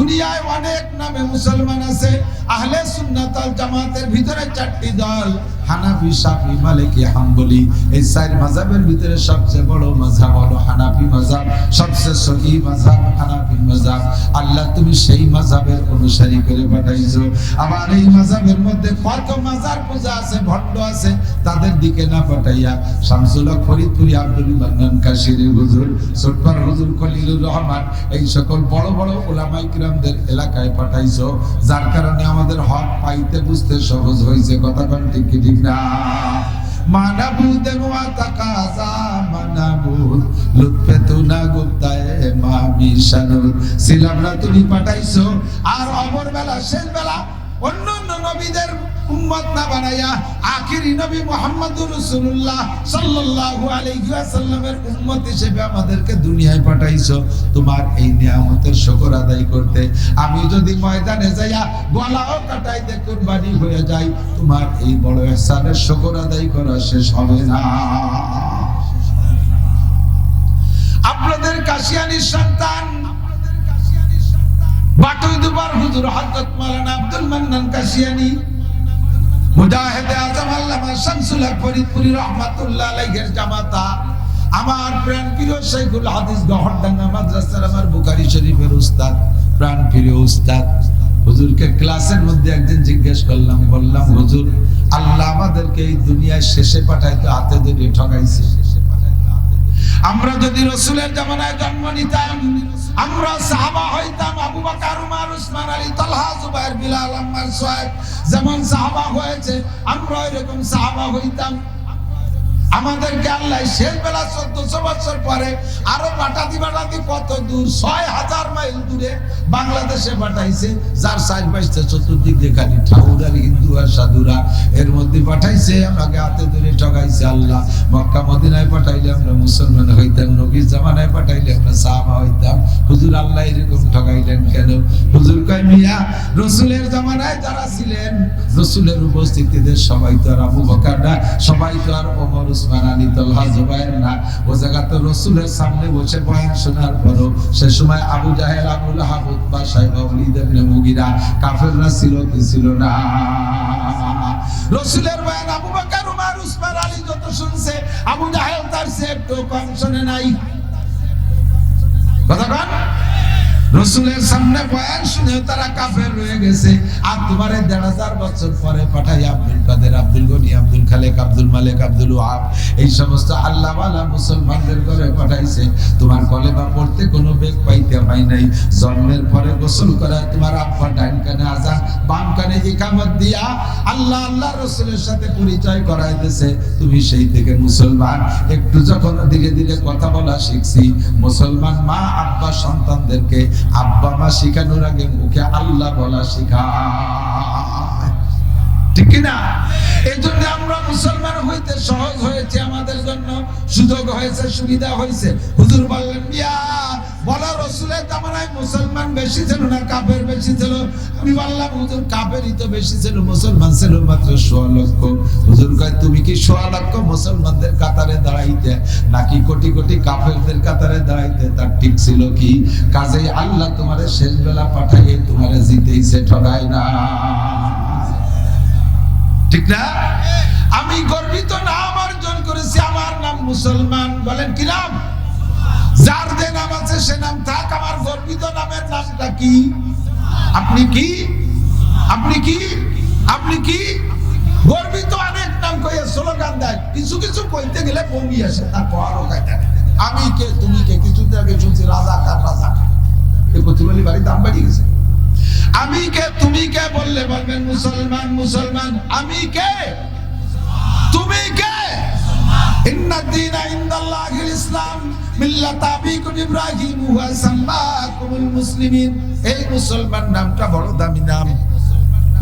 দুনিয়ায় অনেক নামে মুসলমান আছে। আহলে সুন্নাত ওয়াল জামাতের ভিতরে চারটি দল, হানাফি, শাফি, মালিকি, হাম্বলি। এই চার মাযহাবের ভিতরে সবচেয়ে বড় মাযহাব হলো হানাফি মাযহাব, সবচেয়ে সহিহ মাযহাব হানাফি মাযহাব। আল্লাহ তুমি সেই মাযহাবের অনুসারী করে পাঠাইছো। আবার এই মাযহাবের মধ্যে কত মাজার পূজা আছে, ভণ্ড আছে, তাদের দিকে না পাঠাইয়া শামসুল হক ফরিদপুরি, আব্দুল মান্নান কাশিরি হুজুর, সুটপার হুজুর, খলিলুর রহমান, এই সকল বড় বড় উলামায়ে কিরামদের এলাকায় পাঠাইছো, যার কারণে আমাদের হক পাইতে বুঝতে সহজ হয়েছে। কথা কোন ঠিক কি ঠিক না? মানাবুদ ওয়া তাকাজা মানাবুদ লুৎফে তুনা গুপ্তায়ে মামি শানুদ। ছিলাম না তুমি পাঠাইছো, আর অমর বেলা শেষ বেলা অন্য নবীদের উম্মত না বানাইয়া আখিরি নবী মুহাম্মদুর রাসূলুল্লাহ সাল্লাল্লাহু আলাইহি ওয়াসাল্লামের উম্মত হিসেবে আমাদেরকে দুনিয়ায় পাঠাইছো তোমার এই নিয়ামতের শুকর আদায় করতে। আমি যদি ময়দানে যাইয়া গলাও কাটাইতে কুরবানি হয়ে যাই, তোমার এই বড় ইহসানের শুকর আদায় করা শেষ হবে না। আপনাদের কাশিয়ানীর সন্তান বাটুই দুবার হুজুর হযরত মাওলানা আব্দুল মান্নান কাশিয়ানী, মুজাহিদে আজম আল্লামা শামসুল হক ফরিদপুরি রাহমাতুল্লাহ আলাইহির জামাতা, আমার প্রাণ প্রিয় শাইখুল হাদিস গহরডাঙ্গা মাদ্রাসার আমার বুখারী শরীফের উস্তাদ, প্রাণ প্রিয় উস্তাদ হুজুরকে ক্লাসের মধ্যে একদিন জিজ্ঞেস করলাম, বললাম হুজুর আল্লাহ আমাদেরকে এই দুনিয়ায় শেষে পাঠাইতে হাতে ধরে ঠকাইছে। আমরা যদি রাসূলের জামানায় জন্ম নিতাম, আমরা সাহাবা হইতাম, আবু বকর, উমর, উসমান, আলী, তালহা, জুবায়ের, বিলাল, আম্মার, সুহাইব যেমন সাহাবা হয়েছে, আমরা এরকম সাহাবা হইতাম। আমাদেরকে আল্লাহ শেষ বেলা 1400 বছর পরে আরো পাঠাতি কত দূর, 6000 মাইল দূরে বাংলাদেশে পাঠাইছে, যার সাইড বাইশটা চতুর্দিক দিয়ে খালি ঠাকুর আর হিন্দু আর সাধুরা, এর মধ্যে পাঠাইছে, আমাকে হাতে ধরে ঠকাইছে আল্লাহ। মক্কা মদিনায় পাঠাইলে আমরা মুসলমান হইতাম, নবীর জামানায় পাঠাইলে আমরা সাহাবা হইতাম। হুজুর আল্লাহ এরকম ঠকাইলেন কেন? হুজুর কয় মিয়া, রাসূলের জামানায় যারা ছিলেন, রাসূলের উপস্থিতিতে সবাই তো আর আবু বকর না, সবাই তো আর ওমর, উসমান, আলী, তালহা, জুবায়ের না। ও জায়গাতে রাসূলের সামনে বসে বয়ান শোনার পরও সে সময় আবু জাহেল, আবু লাহাব, উতবা, সাইবা, ওয়ালিদ ইবনে মুগিরা কাফেররা ছিল কি ছিল না? রাসূলের বয়ান আবু বকর, উমর, উসমান, আলী যত শুনছে, আবু জাহেল তার চেয়ে একটু কম শুনে নাই। কথা বল। রাসূলের সামনে বয়ান শুনে তারা কাফের রয়ে গেছে। আর তোমারে 1500 বছর পরে পাঠাই আব্দুল কাদের, আব্দুল গনি, আব্দুল খালেক, আব্দুল মালিক, আব্দুল ওয়াহাব, এই সমস্ত আল্লাহওয়ালা মুসলমানদের ঘরে পাঠাইছে। তোমার কলেমা পড়তে কোনো বেগ পাইতে হয় নাই। জন্মের পরে গোসল করা, তোমার আব্বা ডাইন কানে আযান, বাম কানে ইকামত দিয়া আল্লাহ আল্লাহ রাসূলের সাথে পরিচয় করায় দিয়েছে। তুমি সেই থেকে মুসলমান। একটু যখন ধীরে ধীরে কথা বলা শিখছি, মুসলমান মা আব্বা সন্তানদেরকে আব্বা মা শিখানোর আগে মুখে আল্লাহ বলা শিখায়, ঠিক কিনা? এই জন্য আমরা মুসলমান হইতে সহজ হয়েছে, আমাদের জন্য সুযোগ হয়েছে, সুবিধা হয়েছে। হুজুর বললেন মিয়া, বলা রাসূলের জামানায় মুসলমান বেশি ছিল না কাফের বেশি ছিল? আমি বললাম হুজুর কাফেরই তো বেশি ছিল, মুসলমান ছিল মাত্র 1.5 লক্ষ। হুজুর কয় তুমি কি 1.5 লক্ষ মুসলমানদের কাতারে দাঁড়াইতে নাকি কোটি কোটি কাফেরদের কাতারে দাঁড়াইতে? তার ঠিক ছিল কি? কাজেই আল্লাহ তোমারে শেষ বেলা পাঠাইয়ে তোমারে জিতেইছে, ঠকায় না, ঠিক না? আমি গর্বিত নাম অর্জন করেছি, আমার নাম মুসলমান। বলেন কি নাম? যার যে নাম আছে সে নাম থাক, আমার গর্বিত নামের নামটা কি? আপনি কি? আপনি কি? আপনি কি? গর্বিত অনেক নাম কইয়া স্লোগান দেয়, কিছু কিছু কইতে গেলে বমি আসে, তার পরও কাটা। আমি কে, তুমি কে? কিছুদিন আগে শুনছি রাজা কার, রাজা কার, এই প্রতিবারই বাড়ি দাম বাড়িয়ে গেছে। আমি কে, তুমি কে বললে বলবেন মুসলমান, মুসলমান। আমি কে, তুমি কে? ইন্নাদ-দীনা ইনদাল্লাহিল ইসলাম মিল্লাত আবিকুম ইব্রাহিম ওয়া সাম্মাকুমুল মুসলিমিন। এই মুসলমান নামটা বড় দামি নাম।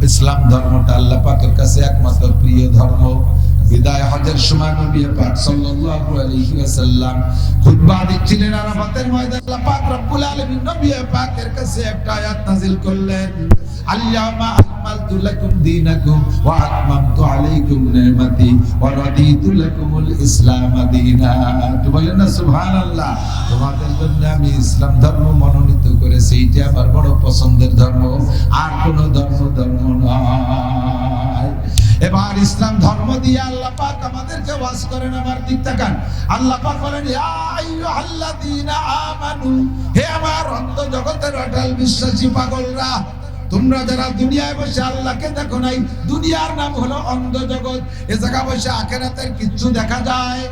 ইসলাম ধর্মটা আল্লাহ পাকের কাছে একমাত্র প্রিয় ধর্ম। বিদায় হজের সময় নবী পাক সাল্লাল্লাহু আলাইহি ওয়াসাল্লাম খুতবা দিচ্ছিলেন আরাফাতের ময়দানে। আল্লাহ পাক রব্বুল আলামিন নবী পাকের কাছে একটা আয়াত নাযিল করলেন, আল্লামা আকমালতু লাকুম দীনাকুম ওয়া আতমামতু আলাইকুম নি'মাতি ওয়া রাদিতু লাকুমুল ইসলাম দীনা। তো বলেন না সুবহানাল্লাহ। তোমাদের জন্য আমি ইসলাম ধর্ম মনোনীত করেছি, এটা আমার বড় পছন্দের ধর্ম, আর কোন ধর্ম নয়। এবার ইসলাম ধর্ম দিয়ে আল্লাহ পাক আমাদেরকে ওয়াজ করেন। আমার দিক তাকান, আল্লাহ পাক বলেন ইয়া আইয়ুহাল্লাযীনা আমানু, হে আমার অন্ধ জগতের অটল বিশ্বাসী পাগলরা, তোমরা যারা দুনিয়ায় বসে আল্লাহকে দেখো নাই, দুনিয়ার নাম হলো অন্ধ জগৎ। এ জায়গা বসে আখিরাতের কিচ্ছু দেখা যায়?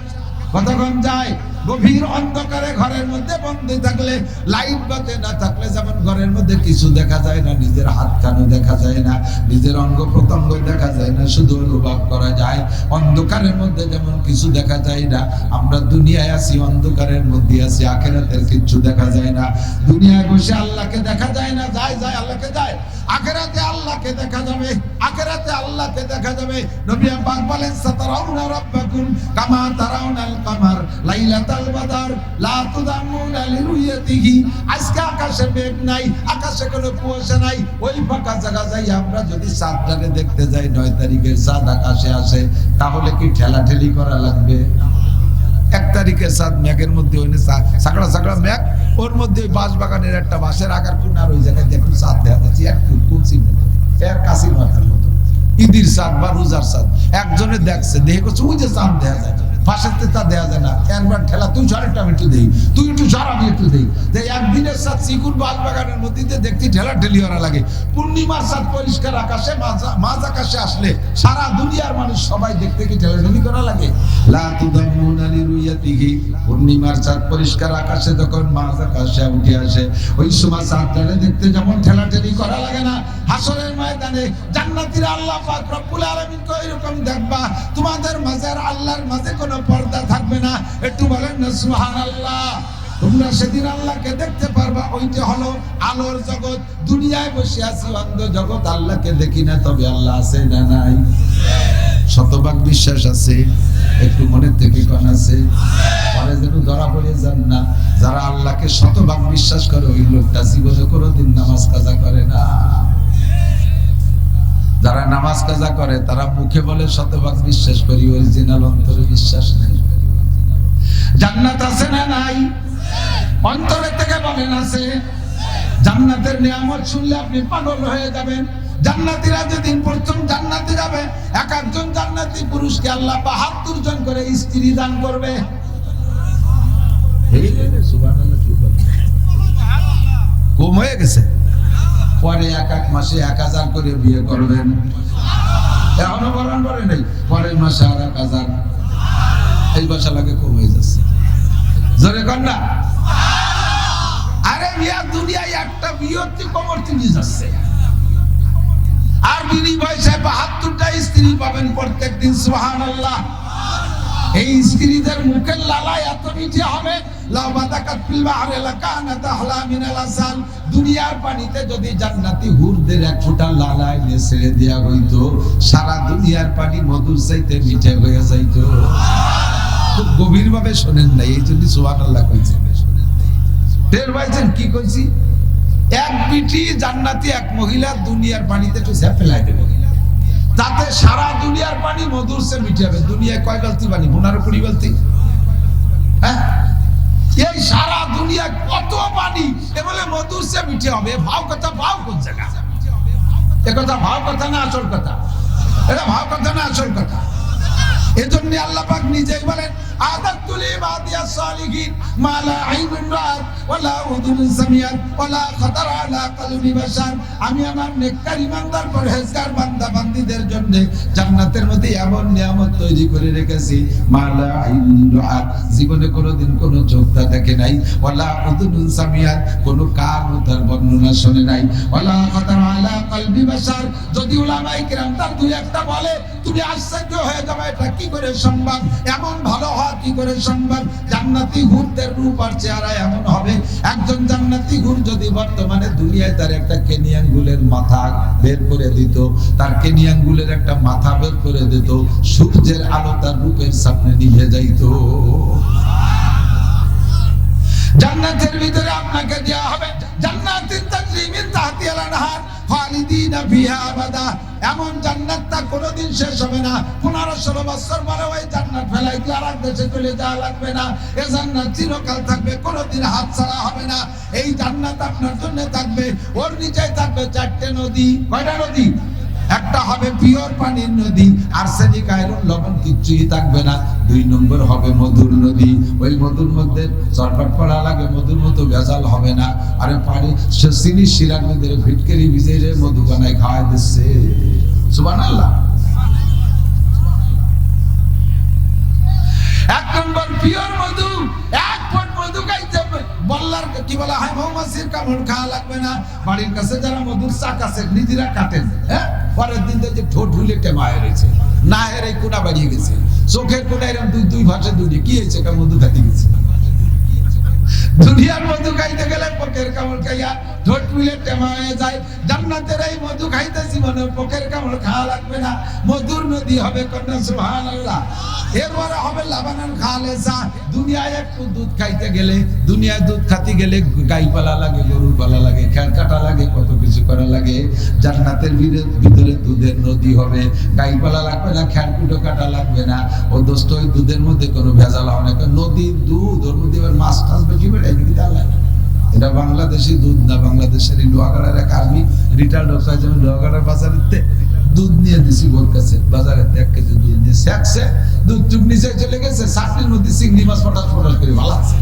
কতক্ষণ যায়? গভীর অন্ধকারে ঘরের মধ্যে বন্ধ থাকলে, লাইট বাতি না থাকলে যেমন ঘরের মধ্যে কিছু দেখা যায় না, নিজের হাত কানও দেখা যায় না, নিজের অঙ্গ প্রত্যঙ্গ দেখা যায় না, শুধু অনুভব করা যায়। অন্ধকারের মধ্যে যেমন কিছু দেখা যায় না, আমরা দুনিয়ায় আছি, অন্ধকারের মধ্যে আছি, আখিরাতের কিছু দেখা যায় না। দুনিয়ায় বসে আল্লাহকে দেখা যায় না, যায় আল্লাহকে যায়। আখিরাতে আল্লাহকে দেখা যাবে, আখিরাতে আল্লাহকে দেখা যাবে। নবী পাক বলেন সাতারাউনা রাব্বাকুম কামা তারাউনাল কামার লাইলাতাল বাদর লা তুদাম্মুনা লিরুয়াতিহি। আজকে আকাশে মেঘ নাই, আকাশে কোনো কুয়াশা নাই, ওই ফাঁকা জায়গা যাই আমরা যদি চাঁদটাকে দেখতে যাই, 9 তারিখের চাঁদ আকাশে আসে, তাহলে কি ঠেলাঠেলি করা লাগবে? 1 তারিখের চাঁদ মেঘের মধ্যে ওইনে সাকড়া মেঘ, ওর মধ্যে ওই বাঁশ বাগানের একটা বাঁশের আকার কোনার ওই জায়গায় একটু চাঁদ দেখা যাচ্ছে, একটু কুলসির মতো, এর কাশির মাথার মতো, ঈদের চাঁদ বা রোজার চাঁদ। একজনে দেখছে, দেখে করছে ওই যে চাঁদ দেখা যায়, পাশের তা দেওয়া যায় না, একবার ঠেলা তুই সরেকটা আমি একটু দেই, তুই একটু সর আমি একটু দেই। একদিনের চাঁদ চিকুর বাঁশ বাগানের মধ্যে দেখতে ঠেলা ঠেলি করা লাগে। পূর্ণিমার চাঁদ পরিষ্কার আকাশে মাঝ আকাশে আসলে সারা দুনিয়ার মানুষ সবাই দেখতে কি ঠেলাঠেলি করা লাগে? লা তুদাম্মুনা লিরুয়াতিহি। পূর্ণিমার চাঁদ পরিষ্কার আকাশে যখন মাঝ আকাশে উঠে আসে, ওই সময় চাঁদটাকে দেখতে যেমন ঠেলাঠেলি করা লাগে না, হাসরের ময়দানে জান্নাতীরা আল্লাহ পাক রব্বুল আলামিন কো এরকম দেখবা, তোমাদের মাঝে আর আল্লাহর মাঝে কোনো পর্দা থাকবে না। একটু বলেন না সুবহানাল্লাহ। তোমরা সেদিন আল্লাহকে দেখতে পারবা, ওইটা হলো আলোর জগৎ। দুনিয়ায় বসে আছি অন্ধ জগৎ, আল্লাহকে দেখি না, তবে আল্লাহ আছে না নাই? শতভাগ বিশ্বাস আছে? একটু মনের থেকে কোন আছে? পরে যেন ধরা পড়ে যান না। যারা আল্লাহকে শতভাগ বিশ্বাস করে, ওই লোকটা জীবনে কোনোদিন নামাজ কাজা করে না। যারা নামাজ কাজা করে তারা মুখে বলে শতভাগ বিশ্বাস করি, অরিজিনাল অন্তরে বিশ্বাস নেই। জান্নাত আছে না নাই? অন্তরে থেকে বলেন আছে। জান্নাতের নিয়ামত শুনলে আপনি পাগল হয়ে যাবেন। জান্নাতীরা যেদিন প্রথম জান্নাতে যাবে, এক একজন জান্নাতি পুরুষকে আল্লাহ ৭২ জন করে স্ত্রী দান করবে। কম হয়ে গেছে? পরে এক মাসে ১,০০০ করে বিয়ে করবেন। এখনো বরণ করে নেই, পরের মাসে আর ১,০০০। এই বছর লাগে কম হয়ে যাচ্ছে। জোরে কন্যা। আরে বিয়া দুনিয়ায় একটা বিয়েতে কমর তিরিশ যাচ্ছে, আর বিনিময় ৭২টা স্ত্রী পাবেন প্রত্যেক দিন। সুবহানাল্লাহ। এই স্ত্রীদের মুখের লালায় এত মিঠে হবে, দুনিয়ার পানিতে যদি জান্নাতি হুরদের ১ ফোঁটা লালায় ছেড়ে দেওয়া হইতো, সারা দুনিয়ার পানি মধুর চাইতে মিঠে হয়ে যাইতো। খুব গভীর ভাবে শোনেন নাই, এই জন্য সুবহানাল্লাহ কইছে। টের পাইছেন কি কইছি? এক বিটি জান্নাতি এক মহিলা দুনিয়ার পানিতে একটু ফেলাই দেবে, তাতে সারা দুনিয়ার পানি মধুর সে মিঠে হবে। দুনিয়ায় কয় বালতি পানি? 15-20 বালতি। হ্যাঁ, এই সারা দুনিয়া কত পানি, এ বলে মধুর সে মিঠে হবে। ভাব কথা, ভাব কোন জায়গা? এ কথা ভাব কথা না আসল কথা? এটা ভাব কথা না আসল কথা? এজন্য আল্লাহ পাক নিজেই বলেন, আদাতুল ইবাদিয়াস সালিহিন মা লা আইনুন রাআত ওয়ালা উযুনুন সামিআত ওয়ালা খাতারা আলা কলবি বাশার। আমি আমার নেককার ইমানদার পরহেজগার বান্দা বান্দীদের জন্য জান্নাতের মধ্যে এমন নিয়ামত তৈরি করে রেখেছি, মা লা আইনুন রাআত, জীবনে কোনোদিন কোনো চোখ তা দেখে নাই, ওয়ালা উযুনুন সামিআত, কোনো কানও তার বর্ণনা শুনে নাই, ওয়ালা খাতারা আলা কলবি বাশার। যদি উলামায়ে কিরাম তার দুই একটা বলে, তুমি আশ্চর্য হয়ে যাবে, এটা কি করে সম্ভব? এমন ভালো হয় কি করে সম্ভব? জান্নাতি হুরদের রূপ আর চেহারা এমন হবে। একজন জান্নাতি হুর যদি বর্তমানে দুনিয়ায় তার একটা কেনিয়াঙ্গুলের মাথা বের করে দিত, তার কেনিয়াঙ্গুলের একটা মাথা বের করে দিত, সূর্যের আলো তার রূপের সামনে নিভে যাইত। জান্নাতের ভিতরে আপনাকে দেওয়া হবে জান্নাতিন তাজরি মিন তাহতিহাল আনহার, খালিদিনা ফিহা আবাদা, এমন জান্নাতটা কোনোদিন শেষ হবে না। 15-16 বছর পরে ওই জান্নাত ফেলাই দিয়ে আরেক দেশে চলে যাওয়া লাগবে না। এই জান্নাত চিরকাল থাকবে, কোনোদিন হাতছাড়া হবে না। এই জান্নাত আপনার জন্য থাকবে। ওর নিচে থাকবে 4টে নদী। কয়টা নদী? একটা হবে পিওর পানির নদী, আর্সেনিক আয়রন লবণ কিচ্ছুই থাকবে না। 2 নম্বর হবে মধুর নদী। ওই মধুর মধ্যে চটপট করা লাগে, মধুর মতো ভেজাল হবে না। আরে পানি চিনি শিরার মধ্যে ফিটকেরি ভিজে মধু বানায় খাওয়াই দিচ্ছে। সুবহানাল্লাহ। 1 নম্বর পিওর মধু। 1 পট মধু খাইতে বল্লার কি বলা হয়, মৌমাছির কামড় খাওয়া লাগবে না। বাড়ির কাছে যারা মধুর চাক আছে নিজেরা কাটেন, হ্যাঁ, পরের দিন যে ঠোঁট ঢুলে টেমায় রয়েছে, না এর এই কোনা বাড়িয়ে গেছে, চোখের কোনা এরকম দুই ভাষা দুই কি হয়েছে, মধু খাইতে গেছে। দুনিয়ার মধু খাইতে গেলে পোকের কামড় খাইয়া ঠোঁট মিলে টেমা হয়ে যায়। জান্নাতের এই মধু খাইতেছি মনে পোকের কামড় খাওয়া লাগবে না। মধুর নদী হবে, কন্যা সুবহানাল্লাহ। এরপরে হবে লাবানান খালেসা। দুনিয়ায় একটু দুধ খাইতে গেলে, দুনিয়ায় দুধ খাতে গেলে গাই পালা লাগে, গরুর পালা লাগে, খের কাটা লাগে, কত কিছু করা লাগে। জান্নাতের ভিতরে দুধের নদী হবে, গাই পালা লাগবে না, খের কুটো কাটা লাগবে না। ও দোস্ত ওই দুধের মধ্যে কোনো ভেজাল হবে না। নদীর দুধ, ওর মধ্যে এবার মাছ টাছ বেশি বেড়ে নাকি তাহলে এটা বাংলাদেশি দুধ না, বাংলাদেশের লোহাগাড়ার এক আর্মি রিটায়ার্ড অফিসার যেমন লোহাগাড়ার বাজারেতে দুধ নিয়ে দিছি বোর কাছে, বাজারে 1 কেজি দুধ নিয়ে শেখছে, দুধ চুপ নিচে চলে গেছে, চাটনির মধ্যে চিংড়ি মাছ ফটাস ফটাস করে ভালো আছে।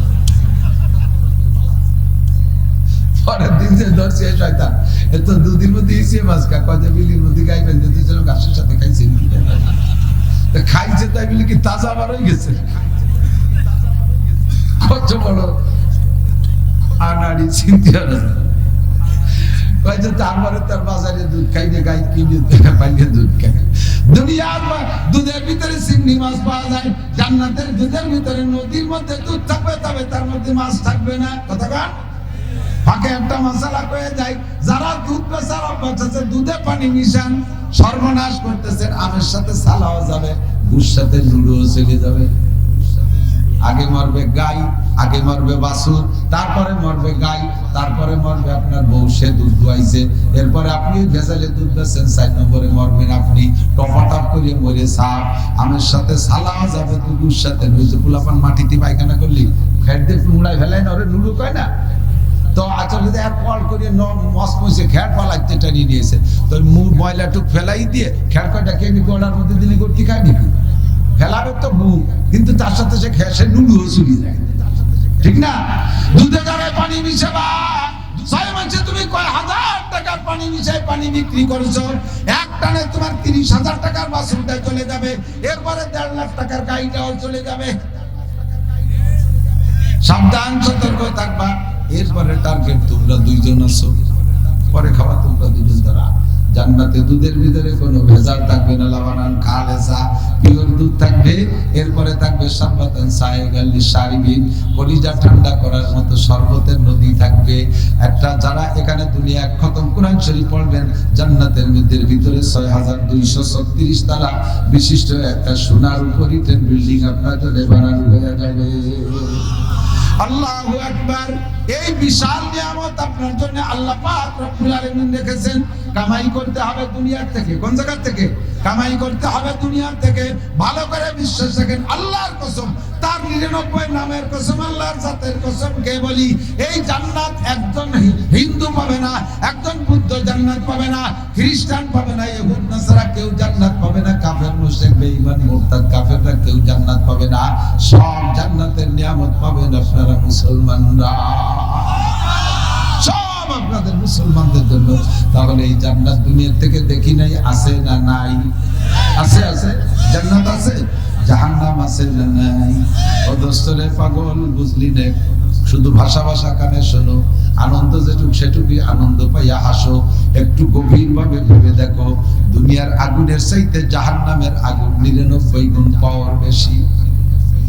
পরের দিন যে ধরছে শয়তান, এত দুধের মধ্যে ইসে মাছ খা, কয়ে বিলির মধ্যে গাই বেঁধে দিয়েছিল, গাছের সাথে খাইছে, খাইছে তাই বলে কি তাজা আবার হয়ে গেছে। কত বড় আনাড়ি চিন্তা, তারপরে তার বাজারে দুধ খাই, গাই কিনে পাইলে দুধ খাই। দুনিয়ার দুধের ভিতরে চিংড়ি মাছ পাওয়া যায়, জান্নাতের দুধের ভিতরে নদীর মধ্যে দুধ থাকবে, তবে তার মধ্যে মাছ থাকবে না। কতক্ষণ ফাঁকে একটা মশলা কয়ে যায়, যারা দুধ বেচার অভ্যাস আছে, দুধে পানি মিশান, সর্বনাশ করতেছেন। আমের সাথে সালাও যাবে, গুড় সাথে লুডুও চলে যাবে। আগে মরবে গাই, আগে মরবে বাছুর, তারপরে মরবে গাই, তারপরে মরবে আপনার বউ, সে দুধ দুয়াইছে। এরপরে আপনি ভেজালে দুধ বেচেন, 4 নম্বরে মরবেন আপনি, টপাটপ করে মরে সাপ। আমের সাথে সালাও যাবে, দুধের সাথে নইছে। পোলাপান মাটিতে পায়খানা করলি খেট দিয়ে মুড়াই ফেলাই না, ওরে নুডু কয় না, তো আসলে এক কল করে মসমসে খেট পালাইতে টানিয়ে নিয়েছে, তো ময়লা টুক ফেলাই দিয়ে খেট কয়টা কেমি গোড়ার মধ্যে দিলি করতে খায় নাকি, ফেলাবে তো মুখ, কিন্তু তার সাথে সে খেয়ে সে নুডুও চুরি যায়, ঠিক না? দুধে যাবে পানি মিশাবা, 6 মাসে তুমি কয় হাজার টাকার পানি মিশাই পানি বিক্রি করেছো, এক টানে তোমার 30,000 টাকার বাছুরটা চলে যাবে, এরপরে 1.5 লাখ টাকার গাড়িটাও চলে যাবে। সাবধান, সতর্ক থাকবা। এরপরে টার্গেট তোমরা 2 জন আছো, পরে খাওয়া তোমরা 2 জন দ্বারা। জান্নাতে দুধের ভিতরে কোনো ভেজাল থাকবে না, লাবানান খালেসা, পিওর দুধ থাকবে। এরপরে থাকবে শারবাতান সায়গাল লিশারিবিন, কলিজা ঠান্ডা করার মতো শরবতের নদী থাকবে একটা। যারা এখানে দুনিয়া খতম কোরআন শরীফ পড়বেন, জান্নাতের ভিতরে 6236 তলা বিশিষ্ট একটা সোনার উপরই বিল্ডিং আপনার জন্য বানানো হয়ে যাবে। আল্লাহু আকবার। এই বিশাল নিয়ামত আপনার জন্য আল্লাহ পাক রব্বুল আলামিন রেখেছেন। কামাই করতে হবে দুনিয়ার থেকে। কোন জায়গা থেকে কামাই করতে হবে? দুনিয়ার থেকে। ভালো করে বিশ্বাস রাখেন, আল্লাহর কসম, তার 99 নামের কসম, আল্লাহর জাতের কসম কে বলি, এই জান্নাত একজন হিন্দু পাবে না, একজন বুদ্ধ জান্নাত পাবে না, খ্রিস্টান পাবে না, ইহুদ নাসারা কেউ জান্নাত পাবে না, কাফের মুশরিক বেঈমান মুরতাদ কাফেররা কেউ জান্নাত পাবে না। সব জান্নাতের নিয়ামত পাবেন আপনারা মুসলমানরা, সব আপনাদের মুসলমানদের জন্য। তাহলে এই জান্নাত দুনিয়া থেকে দেখি নাই, আছে না নাই? আছে, আছে। জান্নাত আছে, জাহান্নাম আছে না নাই? ও দোস্তরে পাগল, বুঝলি না? শুধু ভাষা ভাষা কানে শোনো, আনন্দ যেটুক সেটুকুই আনন্দ পাইয়া হাসো। একটু গভীর ভাবে ভেবে দেখো, দুনিয়ার আগুনের চাইতে জাহান্নামের আগুন 99 গুণ পাওয়ার বেশি।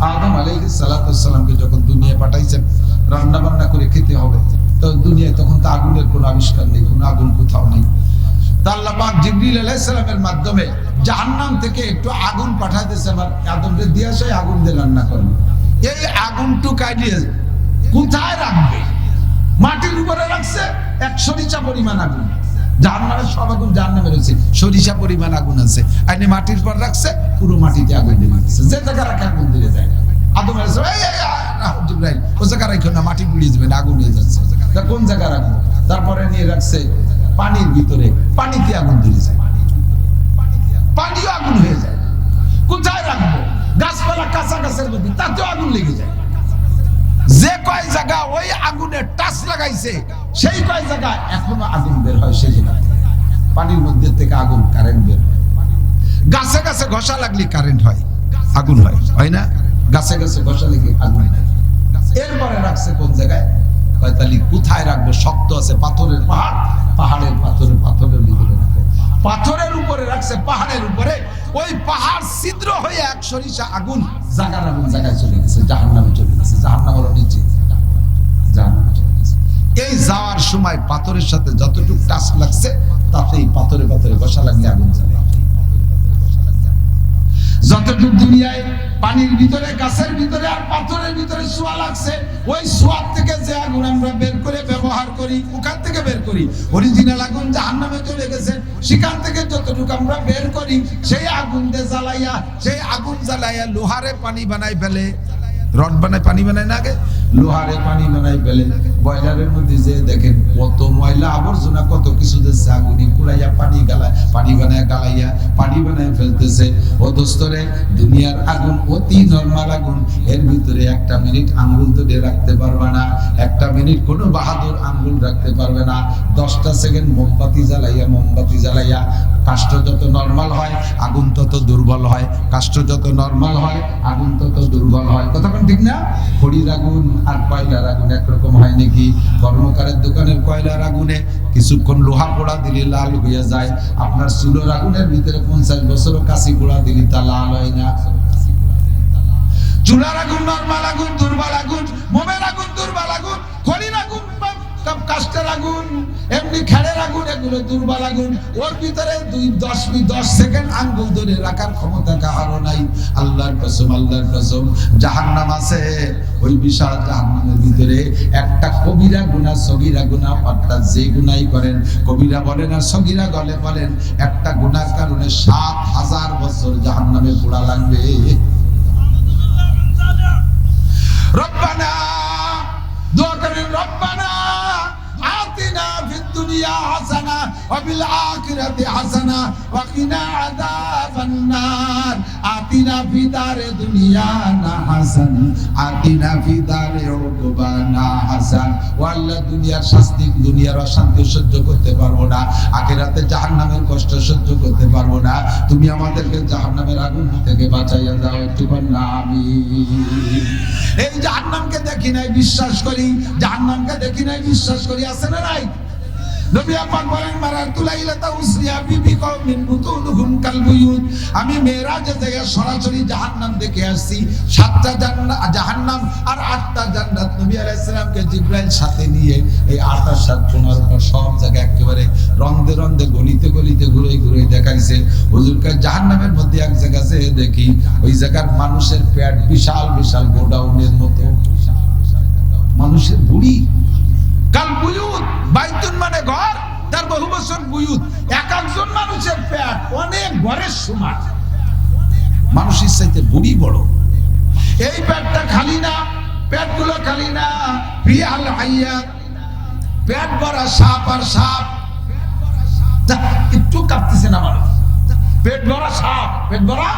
আদম আলাইহিস সালাতু ওয়াস সালামকে যখন দুনিয়ায় পাঠাইছেন রান্না বান্না করে খেতে হবে, তো দুনিয়ায় তখন তো আগুনের কোনো আবিষ্কার নেই, কোনো আগুন কোথাও নেই। তা আল্লাহ পাক জিবরিল আলাইহিস সালামের মাধ্যমে জাহান্নাম থেকে একটু আগুন পাঠাইতেছে, আমার আদমকে দিয়ে আসে, আগুন দিয়ে রান্না করবে। এই আগুনটু কাটিয়ে কোথায় রাখবে? মাটির উপরে রাখছে 100 নিচা পরিমাণ আগুন, জাহান্নামের সব আগুন জাহান্নামে রয়েছে, সরিষা পরিমাণ আগুন আছে। আইনে মাটির পর রাখছে, পুরো মাটিতে আগুন দিয়ে দিচ্ছে, যে জায়গা রাখে আগুন দিয়ে যায়। আদম আলাইহিস সালাম জিবরাইল ও জায়গা রাখো না, মাটি পুড়িয়ে যাবে, আগুন হয়ে যাচ্ছে। তা কোন জায়গা রাখবো? তারপরে নিয়ে রাখছে পানির ভিতরে, পানিতে আগুন দিয়ে যায়, পানিও আগুন হয়ে যায়। কোথায় রাখবো? গাছপালা, কাঁচা গাছের মধ্যে, তাতেও আগুন লেগে যায়। যে কয় জায়গা ওই আগুনে টাচ লাগাইছে, সেই কয় জায়গা এখনো আগুন বের হয়। সেই জায়গা পানির মধ্যে থেকে আগুন, কারেন্ট বের হয়। গাছে গাছে ঘষা লাগলে কারেন্ট হয়, আগুন হয়, হয় না? গাছে গাছে ঘষা লেগে আগুন হয়। এরপরে রাখছে কোন জায়গায়? তাহলে কোথায় রাখবো? শক্ত আছে, পাথরের পাহাড়, পাহাড়ের পাথরের ভিতরে রাখবো। পাথরের উপরে রাখছে, পাহাড়ের উপরে। ওই পাহাড় ছিদ্র হয়ে এক সরিষা আগুন, জায়গার আগুন জায়গায় চলে গেছে, জাহান্নামে চলে গেছে। জাহান্নাম হলো নিচে, জাহান্নামে চলে গেছে। এই যাওয়ার সময় পাথরের সাথে যতটুকু টাচ লাগছে, তাতেই পাথরে পাথরে ঘষা লাগলে আগুন জ্বলে। যতটুকু দুনিয়ায় পানির ভিতরে, গাছের ভিতরে আর পাথরের ভিতরে ছোঁয়া লাগছে, ওই ছোঁয়ার থেকে যে আগুন আমরা বের করে ব্যবহার করি, ওখান থেকে বের করি। অরিজিনাল আগুন জাহান্নামে চলে গেছে, সেখান থেকে যতটুকু আমরা বের করি, সেই আগুন দিয়ে জ্বালাইয়া, সেই আগুন জ্বালাইয়া লোহারে পানি বানাই ফেলে। রড বানায়, পানি বানায় না, আগে লোহারে পানি বানাই ফেলে। বয়লারের মধ্যে যে দেখেন কত ময়লা আবর্জনা, কত কিছু দিচ্ছে, আগুনি পুড়াইয়া পানি গালায়, পানি বানায় গালাইয়া পানি বানায় ফেলতেছে। ও দোস্তরে, দুনিয়ার আগুন অতি নরমাল আগুন, এর ভিতরে একটা মিনিট আঙ্গুল তো দিয়ে রাখতে পারবে না, একটা মিনিট কোনো বাহাদুর আঙ্গুল রাখতে পারবে না। 10টা সেকেন্ড মোমবাতি জ্বালাইয়া কাষ্ঠ যত নরমাল হয়, আগুন তত দুর্বল হয়, কাষ্ঠ যত নরমাল হয়, আগুন তত দুর্বল হয়। কতক্ষণ ঠিক না? খড়ির আগুন আর কয়লার আগুন একরকম হয় নাকি? কর্মকারের দোকানের কয়লার আগুনে কিছুক্ষণ লোহা পোড়া দিলে লাল হয়ে যায়, আপনার চুলোর আগুনের ভিতরে 50 বছরও কাশি পোড়া দিলে তা লাল হয় না। চুলার আগুন নরমাল আগুন, দুর্বল আগুন, মোমের আগুন দুর্বল আগুন, খড়ির আগুন, কাষ্ঠের আগুন, এমনি খেড়ের আগুন, এগুলো দুর্বল আগুন। ওর ভিতরে 10 সেকেন্ড আঙ্গুল ধরে রাখার ক্ষমতা কারো নাই। আল্লাহর কসম, জাহান্নাম আছে, ওই বিশাল জাহান্নামের ভিতরে একটা কবিরা গুনাহ, সগীরা গুনাহ, অর্থাৎ যে গুনাহই করেন, কবিরা বলেন আর সগীরা গলে বলেন, একটা গুনাহর কারণে 7000 বছর জাহান্নামে পোড়া লাগবে। রব্বানা, দোয়া করেন, রব্বানা আতিনা ফিদ দুনিয়া হাসানা ওয়া ফিল আখিরাতি হাসানা ওয়া কিনা আযাবান নার। আতিনা ফি দারে দুনিয়ানা হাসান, আতিনা ফি দারে উকবানা হাসান। ও আল্লাহ, দুনিয়ার শাস্তি, দুনিয়ার অশান্তি সহ্য করতে পারবো না, আখিরাতে জাহান্নামের কষ্ট সহ্য করতে পারবো না। তুমি আমাদেরকে জাহান্নামের আগুন থেকে বাঁচাইয়া দাও, একটু বলেন আমিন। এই জাহান্নামকে দেখি নাই, বিশ্বাস করি, জাহান্নামকে দেখি নাই, বিশ্বাস করি, আছে না নাই? নবী পাক বলেন, মারাতু লাইলাতা উসরিয়া বিবি কওমিন বুতুনুহুম কালবুয়ুত। আমি মেরাজে থেকে সরাসরি জাহান্নাম দেখে আসছি। 7টা জাহান্নাম আর 8টা জান্নাত। নবী আলাইহিস সালামকে জিবরাইল সাথে নিয়ে এই 8 আর 7 15 সব জায়গা একেবারে রন্দে রন্দে গলিতে গলিতে ঘুরে ঘুরে দেখাইছে। হুজুরকে জাহান্নামের মধ্যে এক জায়গা যেয়ে দেখি, ওই জায়গার মানুষের পেট বিশাল বিশাল গোডাউনের মতো, মানুষের বুড়ি। কাল বুয়ুত, বাইতুন মানে ঘর, তার বহু বছর বুয়ুত। এক একজন মানুষের পেট অনেক ঘরের সমান, মানুষের চাইতে বুড়ি বড়। এই পেটটা খালি না, পেটগুলো খালি না, ফিয়াল হাইয়াত, পেট ভরা সাপ আর সাপ। একটু কাঁপতেছে না মানুষ, পেট ভরা সাপ, পেট ভরা।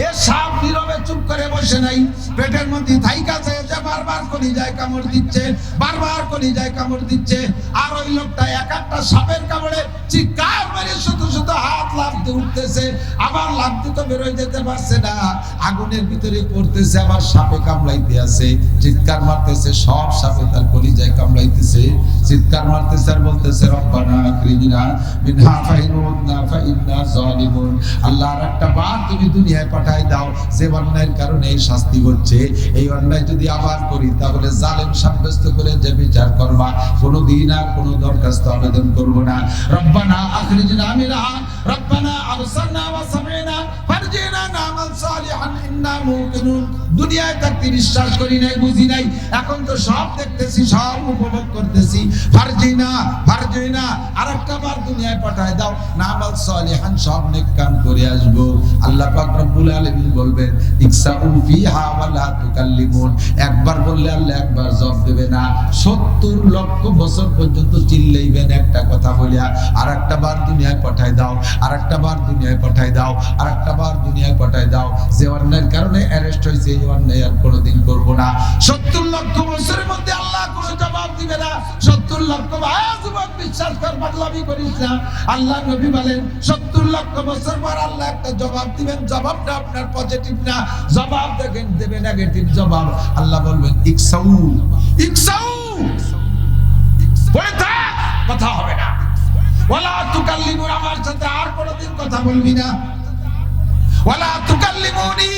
এ সাপ নীরবে চুপ করে বসে নাই, পেটের মধ্যে থাইকা যায়, বারবার কলিজায় কামড় দিচ্ছে, বারবার কলিজায় কামড় দিচ্ছে। আর ওই লোকটা এক একটা সাপের কামড়ে চিৎকার মেরে শুধু শুধু হাত লাফতে উঠতেছে, আবার লাফতে তো বেরোয় যেতে পারছে না, আগুনের ভিতরে পড়তেছে, আবার সাপে কামড়াইতে আছে, চিৎকার মারতেছে, সব সাপে তার কলিজায় কামড়াইতেছে, চিৎকার মারতেছে আর বলতেছে, রব্বানা আখরিজনা মিনহা ফাইনুনা ফাইন্না যালিমুন। আল্লাহ, আর একটা বার তুমি দুনিয়ায় পাঠাই দাও, যে অন্যায়ের কারণে এই শাস্তি হচ্ছে, এই অন্যায় যদি আবার করি তাহলে জালেম সাব্যস্ত করে যে বিচার করবা, কোনোদিন আর কোনো দরখাস্ত আবেদন করব না। রব্বানা আখরিজনা মিনহা, রব্বানা আরসালনা ওয়া সামি'না ফারজিনা না'মাল সালিহান ইন্না মুকিনুন। দুনিয়ায় থাকতে বিশ্বাস করি নাই, বুঝি নাই, এখন তো সব দেখতেছি, সব উপভোগ করতেছি। ফারজিনা, ফারজিনা, আর আরেকটা বার দুনিয়ায় পাঠায় দাও, নামাল সালিহান, সব নেক কাম করে আসবো। আল্লাহ পাক রব্বুল আলামিন বলবেন ইকসাউ ফিহা ওয়া লা তুকাল্লিমুন। একবার বললে আল্লাহ একবার জবাব দেবে না, 70 লক্ষ বছর পর্যন্ত চিল্লাইবেন একটা কথা বলিয়া, আরেকটা বার দুনিয়ায় পাঠায় দাও, আরেকটা বার দুনিয়ায় পাঠায় দাও, আরেকটা বার দুনিয়ায় পাঠায় দাও। যে অন্যায়ের কারণে অ্যারেস্ট হয়েছে এই অন্যায় আর কোনোদিন করবো না। 70 লক্ষ বছরের মধ্যে আল্লাহ কোনো জবাব দিবে না। 70 লক্ষ যুবক বিশ্বাস কর, পাগলামি করিস না। আল্লাহ নবী বলেন 70 লক্ষ বছর পর আল্লাহ একটা জবাব দিবেন, জবাবটা আপনার পজিটিভ না, জবাব দেখেন দেবে নেগেটিভ জবাব। আল্লাহ বলবেন ইকসাউ, ইকসাউ, পড়ে থাক, কথা হবে না। ওয়ালা তুকাল্লিমুন, আমার সাথে আর কোনোদিন কথা বলবি না। ওয়ালা তুকাল্লিমুনি,